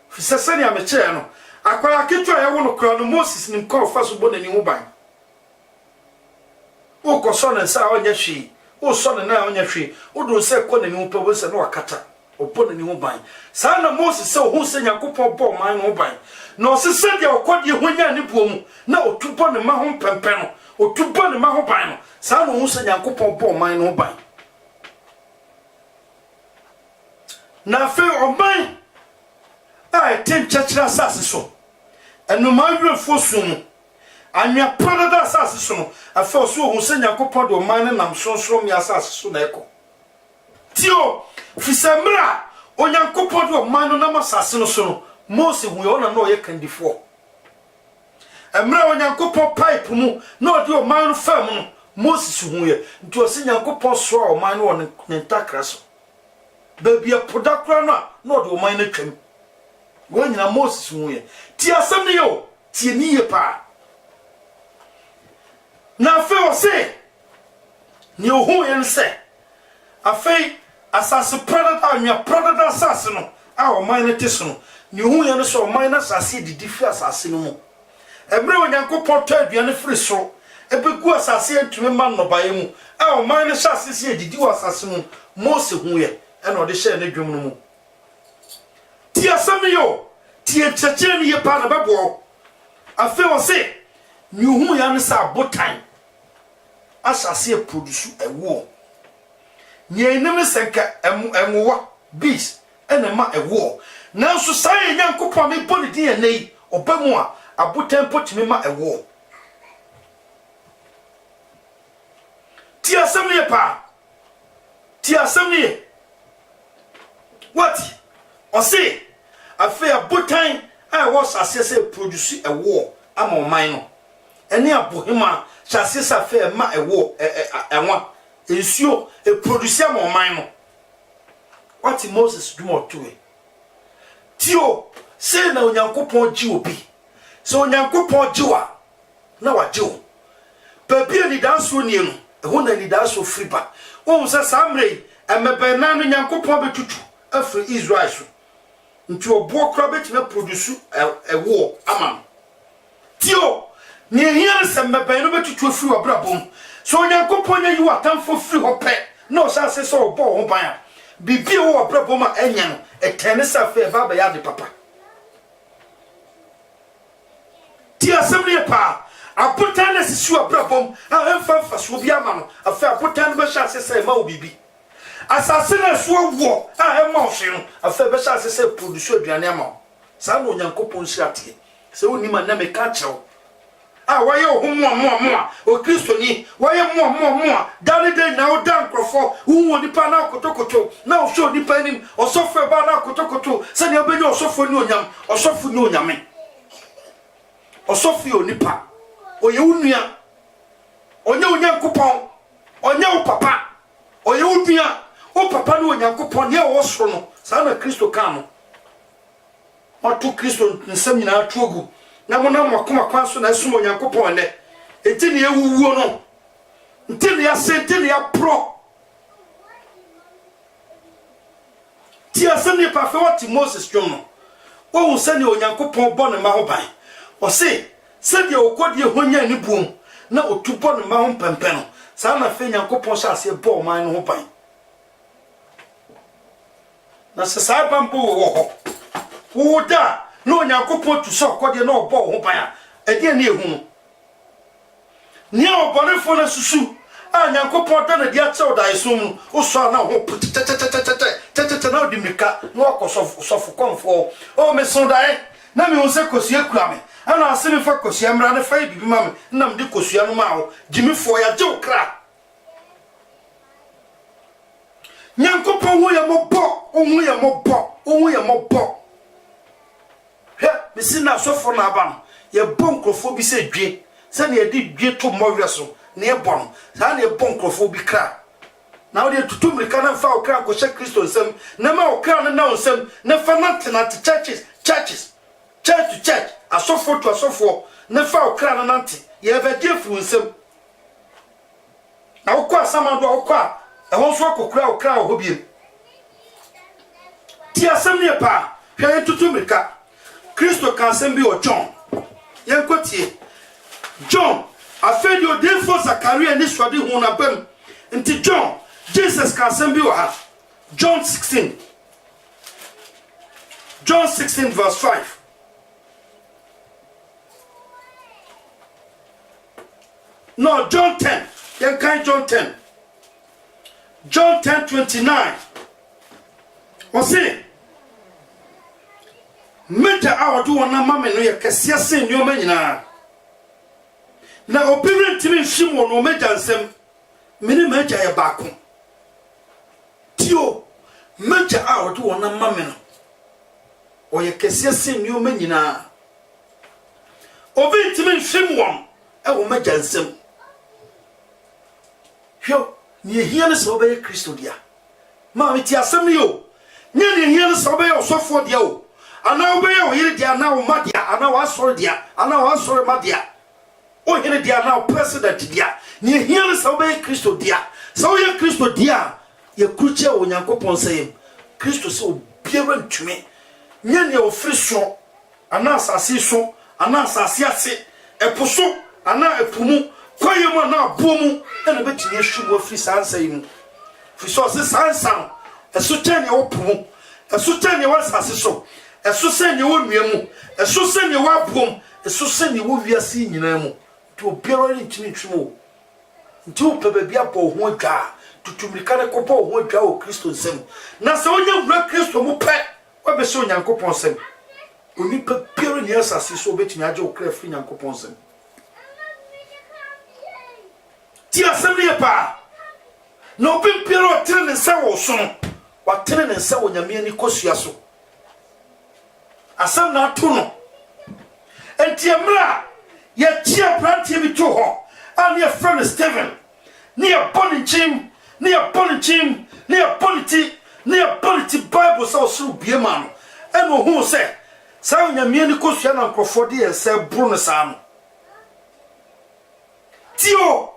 fi sese ne ameche no akwara ketwa ya wo no kra no Moses nim ko fa so bo nani ho ban o ko so na sa onya hwi o so na onya hwi o do se ko nani ho pebo se no akata o po nani ho ban sa na Moses se o hu se Nyankopon bo man ho ban na o se se de o kodi ho nya ne buom na o tubo ne ma ho pempe no o tubo ne ma ho ban no sa na o hu se Nyankopon bo man ho ban na fe o ban a ten chachira sase so enu ma werefo sum anya parada asase so no afa so hu se Nyankopon do man nam sonso mi asase so na eko tio fisemra o Nyankopon do man no nam asase no so no Moses hu yo na no ye kandifo emra o Nyankopon pipe mu na o de o man no fam no Moses hu ye nti o se Nyankopon so o man no ne ntakra so babia podakra na o de o man no twam wo nyina Moses hu ye ti asem ne yo ti ni ye pa na fe o se ni o hu yen se afei asase predator anwa predator asase no a o man ne teso no ni hu yen so o man na asase didi fi asase no mu emre o Nyankopon to aduane firi so ebegu asase antumi ma no bae mu a o man ne asase se didi wa asase mu Moses hu ye e na o de hye ne dwom no mu ti asem yo ti echeche ni ye pa na bebo afei o se ni hu ya ne sa botan asase produce ewo nye enem senka emuwa bees enema ewo nanso sai Nyankopon me boni din enei obamu a abotan potimi ma ewo ti asem ye pa ti asem ye what o se afi abotan a was asase produce ewo ama oman no ene abohima chase sa fe ma ewo enwa ensuo produce ama oman no what Moses do more to it tio say na Onyankopon ji obi so Onyankopon jiwa na wa jiwo babia ni danso ni no eho na ni danso friba won se samre emebe na no Onyankopon betutu afri Israel so nti obo kra betime produce ewo ama tio ni hia se mebe no betutu afri obrabom so Onyankopon ya yiwa tamfo fri hope na o sa se so obo ho ban bibi wo obrabom a enya no etene sa fe ba ba ya de papa ti asem pa apotan na sisi obrabom a emfa so bi ama no afa apotan be sha se ma obibi asase na so wo a ema ohwe no afa be sha se produce aduane ama sa na Onyankopon hyiate se woni ma na me ka chew a waye ohumwa o Kristo ni waye mo dani de na o dan krofo wo nipa na kotokoto na o show nipa nim osofo ba na kotokoto se ne obenye osofo ni onyam osofo ni onyame osofo nipa oye unua onye Onyankopon onye o papa oye unua o papa ni Onyankopon ne o soro no sa na Kristo ka no otu Kristo nsam nyina atuogu na mo na makoma kwanso na esum Onyankopon ne enti ne ewuwo no enti ne asente ne apro ti asene pa fe what Moses twom no wo se ne onyankopon bɔ ne ma ho ban o se de okodie honya ni buom na otubo ne ma ho pempe no sa na fe nyankopon sha ase bɔ man no ho ban na se sa bambo wo ho wo da no nyankopon tu so okodie na obɔ ho ban a de na ehu no ni obɔnefo na susu a nyankopon da na dia chew dai so mu o so na ho tete na odimika na okosofu konfo o me so dai na me wose kosua kura me ana asemi fa kosua mra ne fa bibi ma me na me de kosua no ma wo gimifo ya je okra nyankopon wo ya mobɔ he me sina sofo na aba no ye bon krofo bi se dwe se na ye di dwe to mowe so na ye bon sa na ye bon krofo bi kra na wo de tutumri kana fa okra ko she Kristo nsem na ma okra na nsem na fa na church to church asofo to asofo na fa okra na nante ye ba je fu nsem na wo kwa sama do wo kwa e ho so akokra okra ho biem ti asem ne pa hwe tutumri ka Kristo ka asem bi o John yen kotie John afedi o defo Zakaria ni swade hu na bam nti John Jesus ka asem bi o ha John 16 verse 5 no John 10 yen kan John 10:29 o se Meta awadu wona mame no ye kese se nyoma nyina na obibre ntimi nhim wo no meja nsem mene meja ye baako tio meja awadu wona mame no o ye kese se nyoma nyina obi ntimi nhim wo e wo meja nsem hyo ni ehia ne so be Kristo dia ma me ti asem yo nya ni ehia ne so be osofo dia o ana obeye o yire dia na o madia ana wa soro dia ana wa soro madia o yire dia na o president dia ni ehia se obeye Kristo dia se o ye Kristo dia ye kruche o nyankopon sayem Kristo se o biara ntwe nya ne o friso ana asase so ana asase ase eposo ana epumu kwayemu na abomu ene betinye hwuwo fri sansa yimu friso se sansa eso chene o pumu eso chene wa asase so eso se ne wo nuamu eso se ne wo abom eso se ne wo wiase nyina mu to obiara ni ntimi twimo nti o pe bia bo ho adwa tutumrika ne kopo ho adwa o Kristo nsem na se onya wura Kristo mu pe wa be se onyankopon nsem oni pe biara ni asase so betimi age o kra fri nyankopon nsem ti asem ne pa no pe biara o tere ne nsa wo so wa tere ne nsa wo nyame ani kosua so asam na to no enti emra ye chia plantie bi to ho an ye friend Stephen ni a bonchim ni a politi Bible so so bie man e no hu se sa onyame ni kosua na nkrofo de ye se bru no sa no tio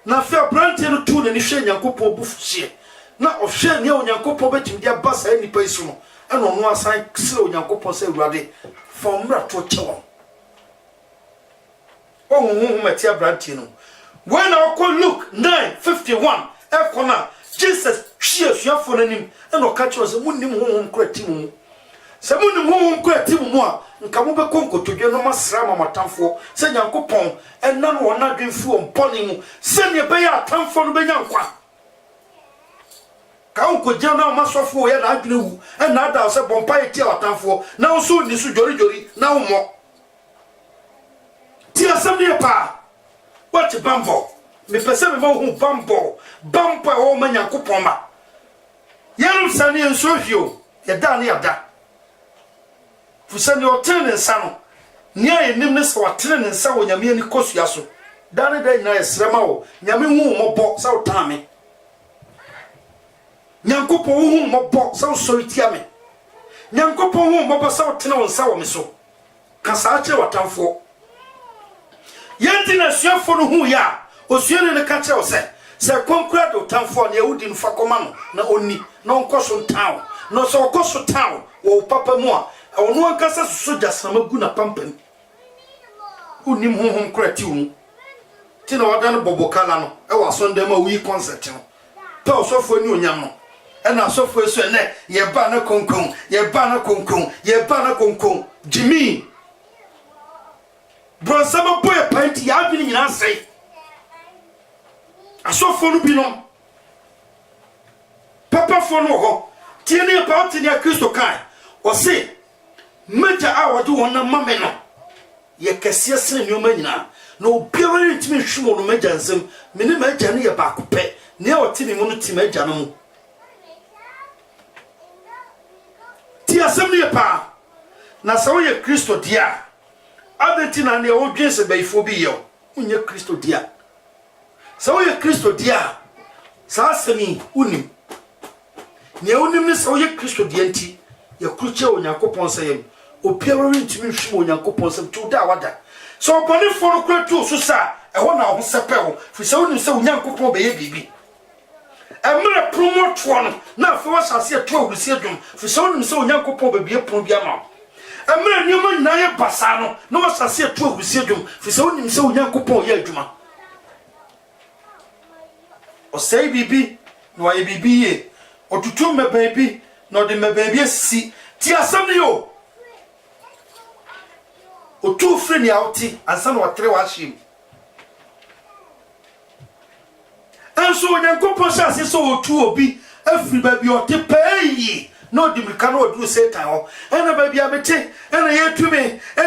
na fe plantie no to ne ni hwe nyankopon bufuhie na ohwe ne onyankopon betim dia basa ni pa isu no eno no asan sire onyankopon se urade fomra to chewo ohun mati abrantie no when I call Luke 9:51 ekona Jesus hwie suafo nanim eno ka chewo se munnim honhom krati mu se munnim honhom krati mu a nka mo be konkotodwe no masra mamatamfo se nyankopon enna no na dwenfu omponi mu se ne be ya atamfo no be nyankwa ka unko je na masofo ye na adwewu na ada se bompa ye ti atamfo na so ni su jori na umo ti asem ne pa what bambo me pese me hu bambo o manya kopoma yenu sane enso hio ye da na ya da fu sane o tene nsa no nia ye nim ne se wa tene nsa wo nyame ani kosua so da ne da ina ye srema wo nyame hu mo sa o tame nyankopon hu mobbo sa soritia me nyankopon hu mobbo sa tene wonsa wo me so ka sa ache watamfo Yanti na suafo no hu ya osuane ne ka kire o se konkra do tamfo na yehudi no fa koma no na onni na onkoso town no so okoso town wo papa mu a ono ankasa soja samagu na pampam unim honhom krati unu ti na wada no bobokala no e wa so ndem a wi concert no pe osofo ni onyam no e na osofo eso ne ye ba na konkon ye ba na konkon ye ba na konkon Jimmy bro sama boy panti ya bi ni nyina sei asofo no bi no papa fo no ho tie ne pa tie ne Kristo kai o se meja a wode wona mame no ye kese sene nyoma nyina no obiara ntimi hwemo no meja nsem mene meja ne ye ba kope ne o tini mu no ti meja no mu ti asem ne pa na sa wo ye Kristo dia adentina ne o dwense baifo bi ye unye Kristo dia sa wo ye Kristo dia sa asemi unim ne unim ne sa wo ye Kristo dia nti ye kruche onyankopon sayem opiara ntimi hwemo onyankopon sayem tu da wada so bone for kretu so sa e ho na ho sepe ho fi sa unim sa onyankopon be ye bibi emre promote one na fa wa sase to awusi adwum fi sa unim sa onyankopon be bie pon bia ma emre nyoma nyina ye basa no na wa sase to awusi adwum fi sa unim sa onyankopon ye adwuma o sei bibi no wa ye bibi ye otutu me baby no de me baby si ti asam ne yo o tu freni auti ansa no tre wa him anso onyankopon sase so o tu obi afri ba bi o te payi no di mika no du Satan ho ena ba bi amete ena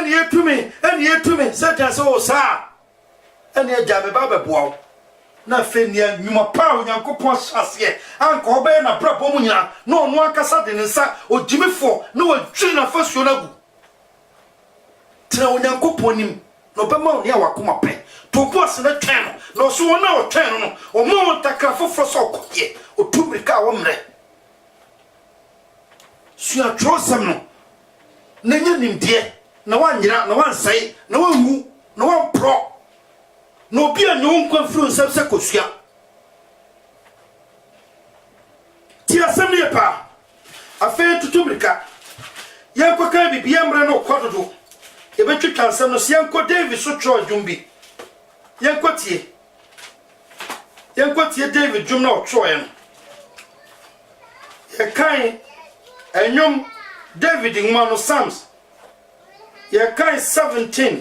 yetume Satan so sa ena ja me ba beboa na fenia nyuma pa onyankopon sase anka obe na brabo mu nyina no no akasa de nsa ojimifo na wadwi na fasuo na gu tena onyankopon nim no be ma ne awakoma pe to boss na twen no so wona o twen no o ma takra fofo so koye o tubrika wo mre sua trosam no na nya nimde na wanyira na wansai na wanwu na wanpro no bi a nyon kwa fru nsam se kosua ti asem ne pa afa tutubrika yankwa kan bibia mre no kwadodo e betwitwa nsam no yankwa David so tro dwumbi yankwa tie David dwum na o tro en ye kan enyom David ngma no Psalms ye kan 17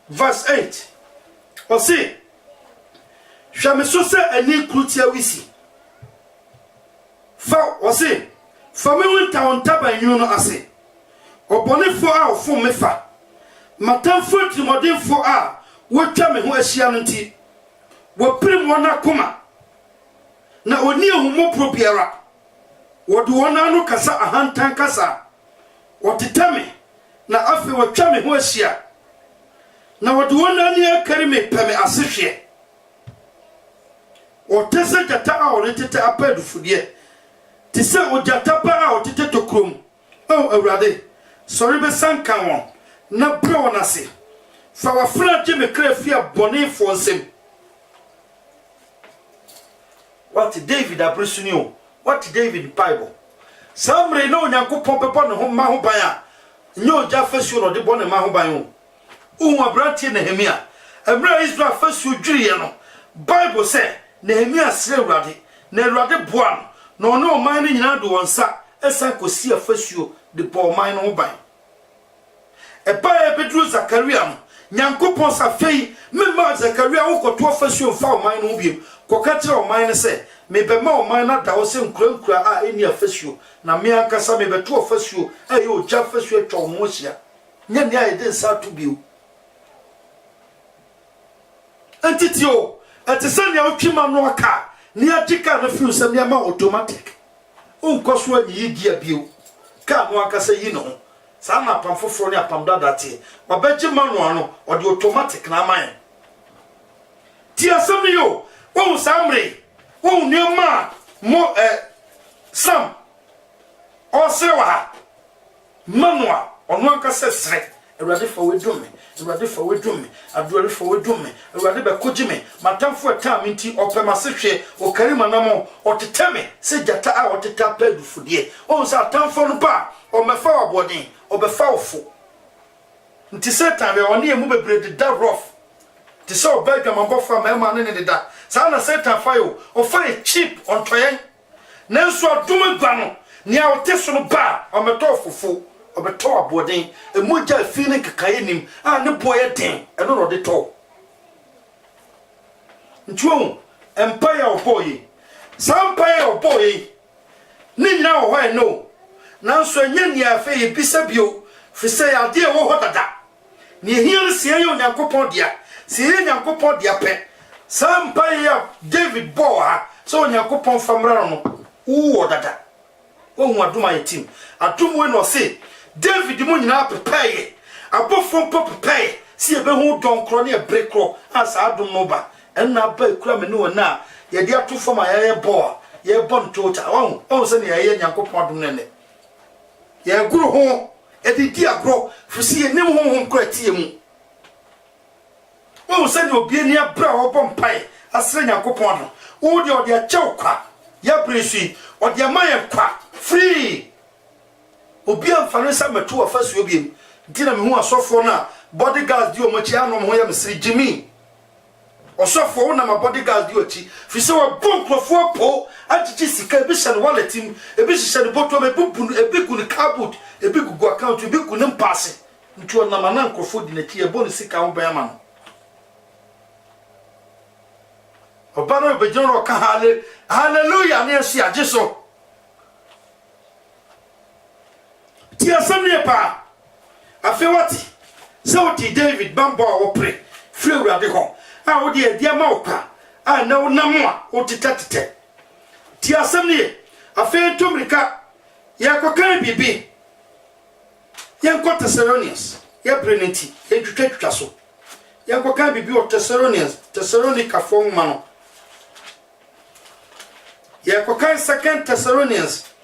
verse 8 o si hwameso se ani krutia wisi fa o si fa me wonta wonta banyu no ase obonefo a ofo mefa matamfo timodefo a wotwa me ho ahia no nti woprim wona koma na oni ehumo probiara wode wona no kasa ahantan kasa wotetame na afi wotwa me ho ahia na wode wona ni akari me peme asehwe otese jata a oretete apadu fudie ti se ojata pa a otete tokrom o awrade sorry be sanka won na bro na se fa wa fra je me krafia bone fo nsem what David abrusuni what David Bible samre no nyankopon pe bone ho ma ho ban a nyo ja fasu no de bone ma ho ban o abrante Nehemia emra Israel fasu dwiriye no Bible say Nehemia sre urade na urade boa no no man ni nyina do wonsa esa kosi afasuo de bo man no ban e ba e bedru Zakaria no nyankopon sa fei memma Zakaria wo koto afasuo fa man no biem koka kire o man ne se me be ma o man na da wo se nkura a eni afasuo na me ankasa me beto afasuo aye o ja afasuo atwa mo hia nya ne aye de sa to bio antitio atesania otwima no aka ni agika na fiu se ne ma automatic unkoso anyi yigia bio ka no aka se yi no sa na pam foforo ne apam dadate wabeje manual no o de automatic na man ti asem ne yo won samre won ne ma mo sam o se wa manual ono aka se sre Awurade fa wedum me Awurade fa wedum me Awurade fa wedum me Awurade be koji me matamfo atam nti opema sehwe o karima namo otete me se jata a oteta padufudie on sa atamfo no ba o mefa wabodin o befa ofo nti Satan be oni emu bebrede da rough ti so bega mambofa mema ne ne da sa na Satan fa yo o fa cheap on toyen nanso adum gba no ni a oteso no ba o meto ofofo obeto abodin emoja afine kakaye nim a ne boye den eno no de to ntuo empire oboye sampire oboye ni nyina wo ho no nanso enya ni afa ye bisa bio fise ya de wo ho dada ni ehia sie ye onyankopon dia sie ye onyankopon dia pe sampire David boa so onyankopon famra no wo dada wo hu aduma ye tim adum we no se David mo nyina prepare abofo prepare si ebe hu don kro na ebre kro asa adum no ba enna ba ekura me no na ye de ato fam aye bo ye bon tota won se ne ye nyankopon adum ne ye guru ho e di agro fusi ye nim ho kro atie mu won se ne obi ni abra wo bom pai asre nyankopon adum wo de ode a chew kwa ya presu ode amaye kwa free obi amfano sa metu afasu obiem ntina me hu asofo na bodyguards di omachi anom ho ya mesiri Jimmy osofo na ma bodyguards di ochi fi se wa bomprofo po agichi sika ebi hye wallet im ebi hye ne boto me bubu ebi gu ne cardboard ebi gu account ebi gu ne mpasse ntu na mana nkrofo di na ti e boni sika ho ban ma no obana be jonro ka hallelujah ne asi agiso ti asamne pa afewati se oti David bambo wo pre frewrade ho a wo de dia ma oka a na wo namo a otitatete ti asamne afentomrika ya kokan bibi yan ko Thessalonians ya prenenti ya twetwa so yan kokan bibi o Thessalonica fo ma no ya kokan 2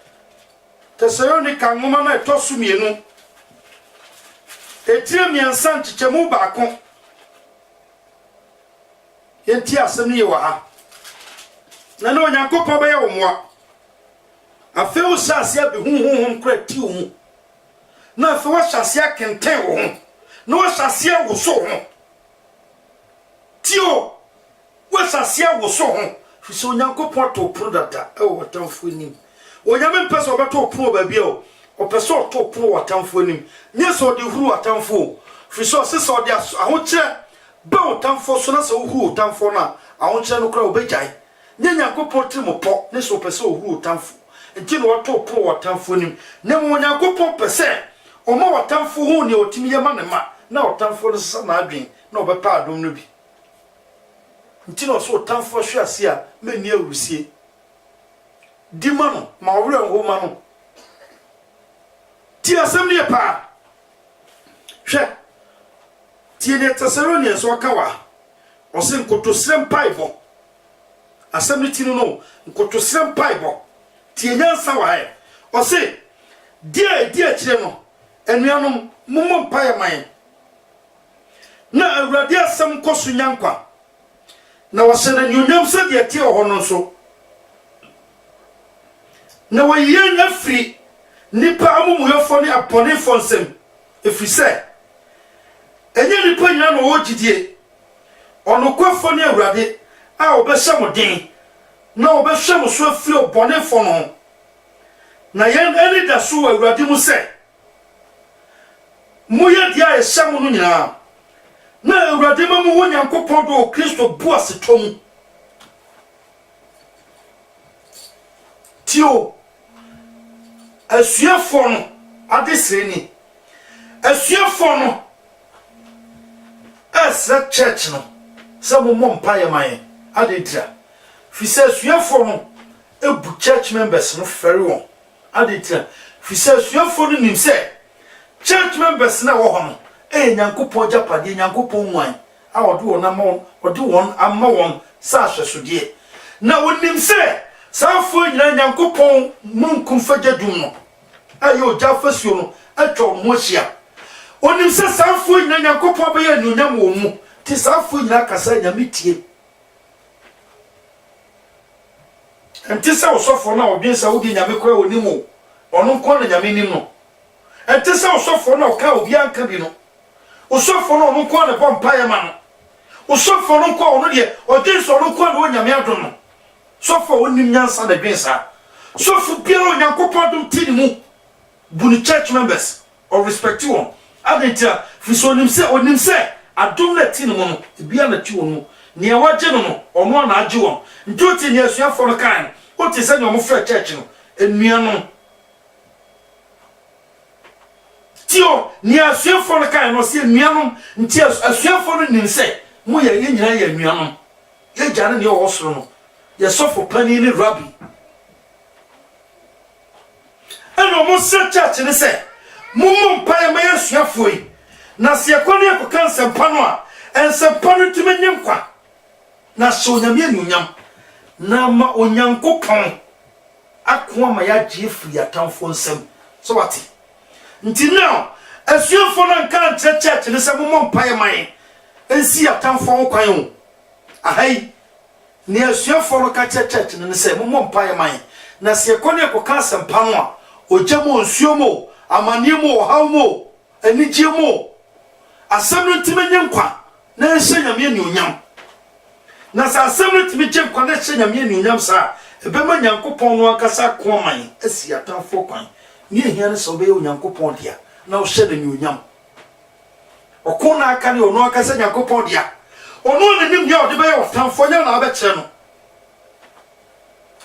Thessalonica ngoma na etosu mienu etire miensa nchichemu baako yenti asem ne wa ha na no Onyankopon be ye wo moa afe wo sase abi hunhunhun kra ti wo mu na afe wo sase akenten wo ho na wo sase wo so ho tio wo sase wo so ho fi so Onyankopon to product e wo tamfo nim onyame peso obeto pro ba bia o peso to pro watamfo nim nye so de huru watamfo fi so se so de ahokye ba watamfo so na se huru watamfo na ahokye no kra obejai nye Nyankopon trimopo ne so peso huru watamfo nti no wato pro watamfo nim ne mo Nyankopon pese o ma watamfo hu ne otimi ye ma ne ma na watamfo no sesa na adwen na obepa adom no bi nti no so watamfo hwe ase a meni awusie dimano ma wure ho ma no ti asem pa hwe ti ne Thessalonians wakawa o se nkotosrem paibo asem ti no nkotosrem paibo ti nyansa wa he o se dia kire no enuanom mommo pae man na awurade asem koso nyankwa na wo se na nyonyam se de tie ho no so na wayen afri nipa amumuyofo ne apone fonsem efrise enye nipa nyina no wogidie onokwafo ne awurade a obehye moden na obehye mo so afri obone fo no na yen eni da so awurade mu se moye dia ehye mo no nyina na awurade mamu wo Nyankopon do Kristo bu asetom tio asuafo no adesreni asuafo no asa church no some mompaye man adedra fi se asuafo no ebu church members no fere won adedra fi se asuafo no nim se church members na wo ho no Nyankopon japade Nyankopon nwan a wode won amon wode won amma won sa hwesode na wonim se safo nyina Nyankopon munkum fagedum no ayo jafasuo no atwa mo hia onim se safo nyina Nyankopon be ya nyonyam wo mu ti safo nyina kasa nyamitie enti se osofo na odwen sa wodi nyame kwa onim o ono nko na nyame nim no enti se osofo na oka obi anka bi no osofo na ono nko na bompa ya ma no osofo no nko ono de odwen so ono nko na nyame adom no sofo onim nyansa na dwen sa sofo biara Nyankopon dom tini mu buni church members or respect you on adentia fi onim se adom na tini mu no bia na ti wonu ne waje no ono na age won ntoti ne asuafo no kan o ti se ne omo fra church no enua no tio ne asuafo no kan no se enua no nti asuafo no nim se mo ye nyina ye enua no ye jare ne o soro no ye sofo pani ni rabbi eno mo se church ne se mo mpa ye ma ye asuafo yi na se ekone e ko kanse mpa no a ensempa no timi nyenkwa na so nyame anunyam na ma Onyankopon akwa ma ya gye firi atamfo nsem so wati nti now asuafo no kan church ne se mo mpa ye man ensi atamfo kwan o ahai ni asuafo no ka church ne se mo mpa ye man na se ekone ko kanse mpa no a ojamo nsuomo amaniemo hawmo anigiemo asem ntime nyenkwa na ehye nyame anunyam na sa asem ntime nyenkwa na ehye nyame anunyam sa ebema Nyankopon no akasa koman asi atamfo kwan ni ehia ne so be Nyankopon dia na o hye anunyam okona aka ne ono akasa Nyankopon dia ono ne nim ya ode be atamfo nya na abekye no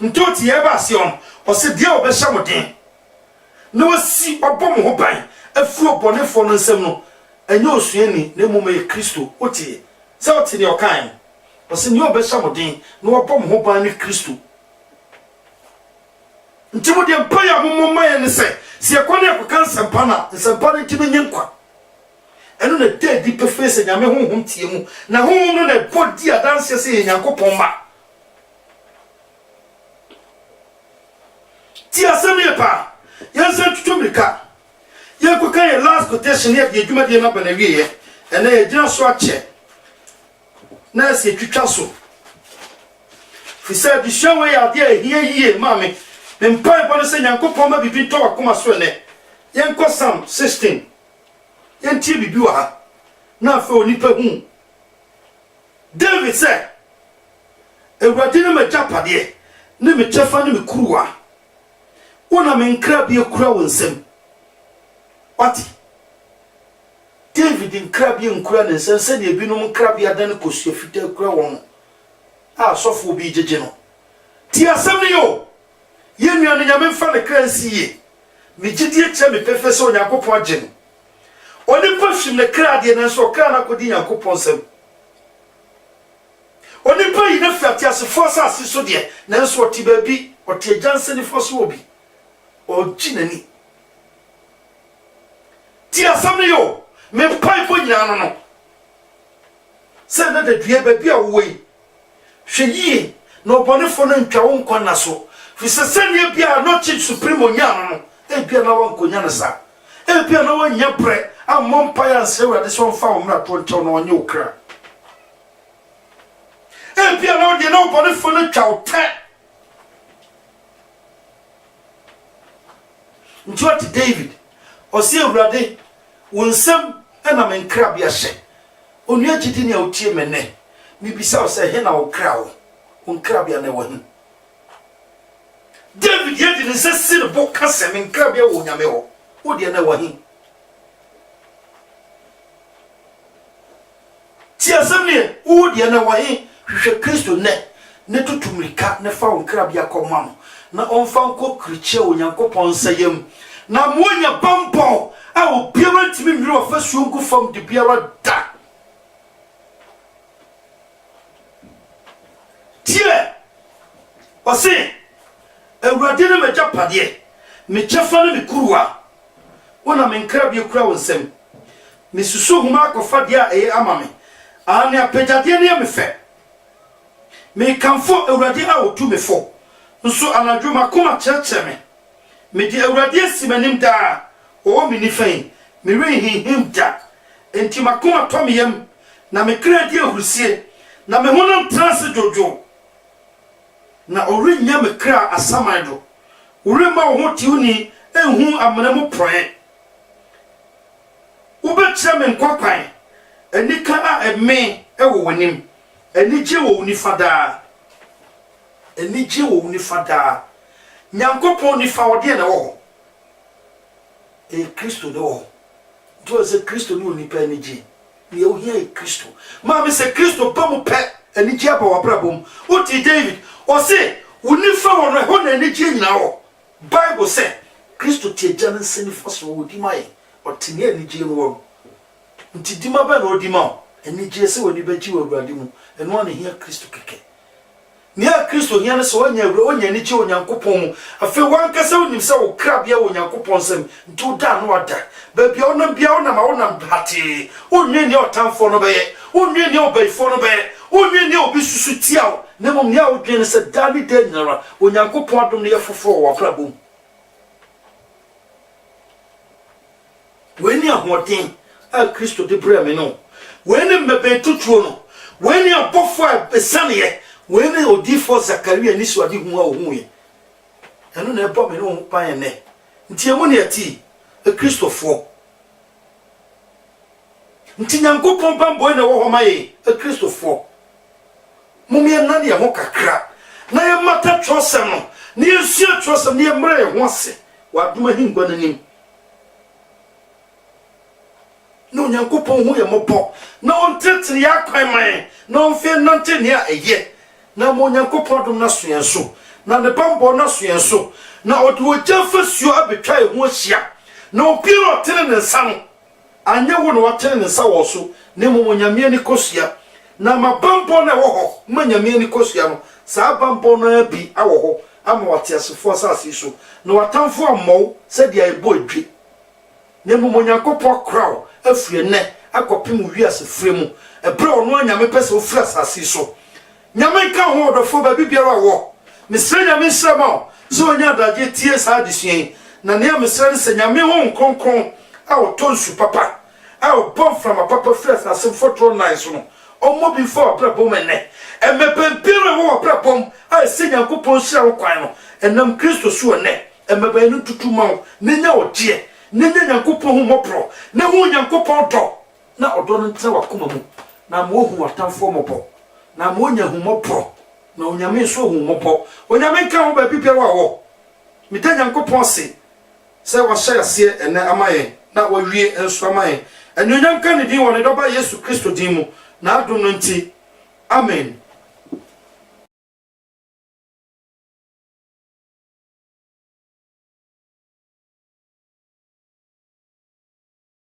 ntoti ye ba se on o se dia o be hye moden no wasi obom ho ban afuo bonefo no nsem no enye osuani na mum ye Kristo otie se otie ne okan o se ni obesha modin no obom ho ban ni Kristo ntimo de mpaya mum maye ne se ekone akokan sempa na sempa ne timi nyenkwa eno na dedi pefese nyame honhom tie mu na honhom no na bodi adanse se Nyankopon ba ti asemi pa yansan tutumrika yanko kan ye last quotation ye de adwuma de na bana wiye ene ye gina so ache na se twitwa so fi sa di showe ya de hiye mame mpai bo se Nyankopon ma bibi to akoma so ne yanko Psalm 16 yanti bibi wa ha na fa onipa hu David said Ewurade ne majapade ne me chefa ne me kuruwa wona me nkra bia kura wonsem wati David nkra bia nkura ne nsem se ne ebinom nkra bia dan kosuo fita kura won a sofo bi jeje no ti asem ne yo ye nua ne nyame mfa ne kra nsiye me gidie kye me pefe se Onyankopon agye no oni pafim ne kra de na so kra na kodi Nyankopon sem oni pa yi na fiati asefo sa asiso de na nso oti ba bi oti ajanse ne foso obi o jinani ti asam yo me pai fo nyina no se na de due ba bi a wo yi hwe yie no bonefo no ntwa wo nkwa na so fi se se ne bia no chief supreme nya no e bia na wo nkonya na sa e bia na wo nya pre a mompa ya se wa de so mfa wo mra to ncho no onye okra e bia na wo de no bonefo no twa wo te Njoti David osi Ewurade wonsem na me nkra bia hye onua gidi ne otie mene mi bisa o se he na wo kra wo nkra bia na wo hin David yedi ne se sin bo kase me nkra bia wo nyame ho wo de na wo hin ti asem ne wo de na wo hin hwehwe Kristo ne tutumrika ne fa wo nkra bia komam na onfa nko kriche Onyankopon sayem na monya bambo a obiara ntimi nwiri ofasuo ngu fam de biara da tie wase Ewurade ne majapade me chefa ne kuruwa wona me nkra bia kura wonsem me susu huma akofa dia eye amame ane apejade ne me fe me kanfo Ewurade a otu me fo nso anadwuma koma kyerɛkyerɛ me di Ewurade asimanim da o mi ni fan me we him da enti makoma to me yam na me kra di ahurusie na me honam trance jojo na ori nya me kra asaman do ori ma wo ti uni enhu amanamu proe ubetcha me nkwapan anika a eme ewo wonim anije wo uni fada anije wo uni fada nyankopon ni fa wode na wo Kristo de wo do se Kristo ni oni pa anije ni o hia Kristo ma me se Kristo ba mu pe anije aba wa brabom o ti David o se uni fa wo no ho na anije nyina wo Bible say Kristo tie jana seni faso wo di mai o ti ni anije wo nti di ma ba na o di ma anije se woni ba ji wo awurade mu eno na hia Kristo keke ni a Kristo hia na so onya anije onyankopon mu afi wankasa onim se wo krabia onyankopon sem nti o da no ada ba bia onam bia onam a onam hate onwe ni otamfo no be onwe ni obaifo no be onwe ni obi susu tiawo na mom ni a odwen se dali de nyara onyankopon adom ne yefofo wo aprabom weni ahoden a Kristo de bra me no weni mbebe tutuo no weni abofo a besane weni odifo Zakaria ni so ade hu a ohu ye eno na ebo me no hu pan ne nti emu ne ati Kristofo nti nyankopon bambo na wo ho maye Kristofo mum ye na ne ho kakra na ye mata twosem no ne ye sua twosem ne ye mra ye ho ase wa duma hingwa nanim no nyankopon hu ye mobo na on tetri ya kwan man na on fe nante ne a eye na mo nyankopon dum na so yenso na ne bambo na so yenso na odo jafa suo abetwa ye ho ahia na opiro tere ne nsa no anya wo no watere ne nsa wo so ne mo nyame ni kosua na mabambo na wo ho ma nyame ni kosua no sa bambo na bi awo ho ama watiasefo asase so na watamfo ammo se dia ebo adwe ne mo nyankopon krawo afie ne akopim wiase fremu ebre ono nyame pese ofra asase so nyame ka ho odofo ba bibiara wo mesre nyame nsema so nya daje tie sa adesuen na ne mesre se nyame ho nkonkon a otonsu papa a obon from papa frɛ asase fotoro nine so no omo before brabom ene emepempire wo brabom a se nyankopon hira wo kwan no enam Kristo so ne emeba enu tutuma ne nya odie ne nya nyankopon hu mopro ne hu nyankopon do na odo no ntra wakoma mu na mo hu watamfo mopo na mo nya hu mopro na onyame so hu mopo onyame ka ho ba bibia wo mita nyankopon se wa hya ase ene amaye na wa wie enso amaye enu nyam ka ne din wo ne doba Yesu Kristo din mu na adom no nti amen.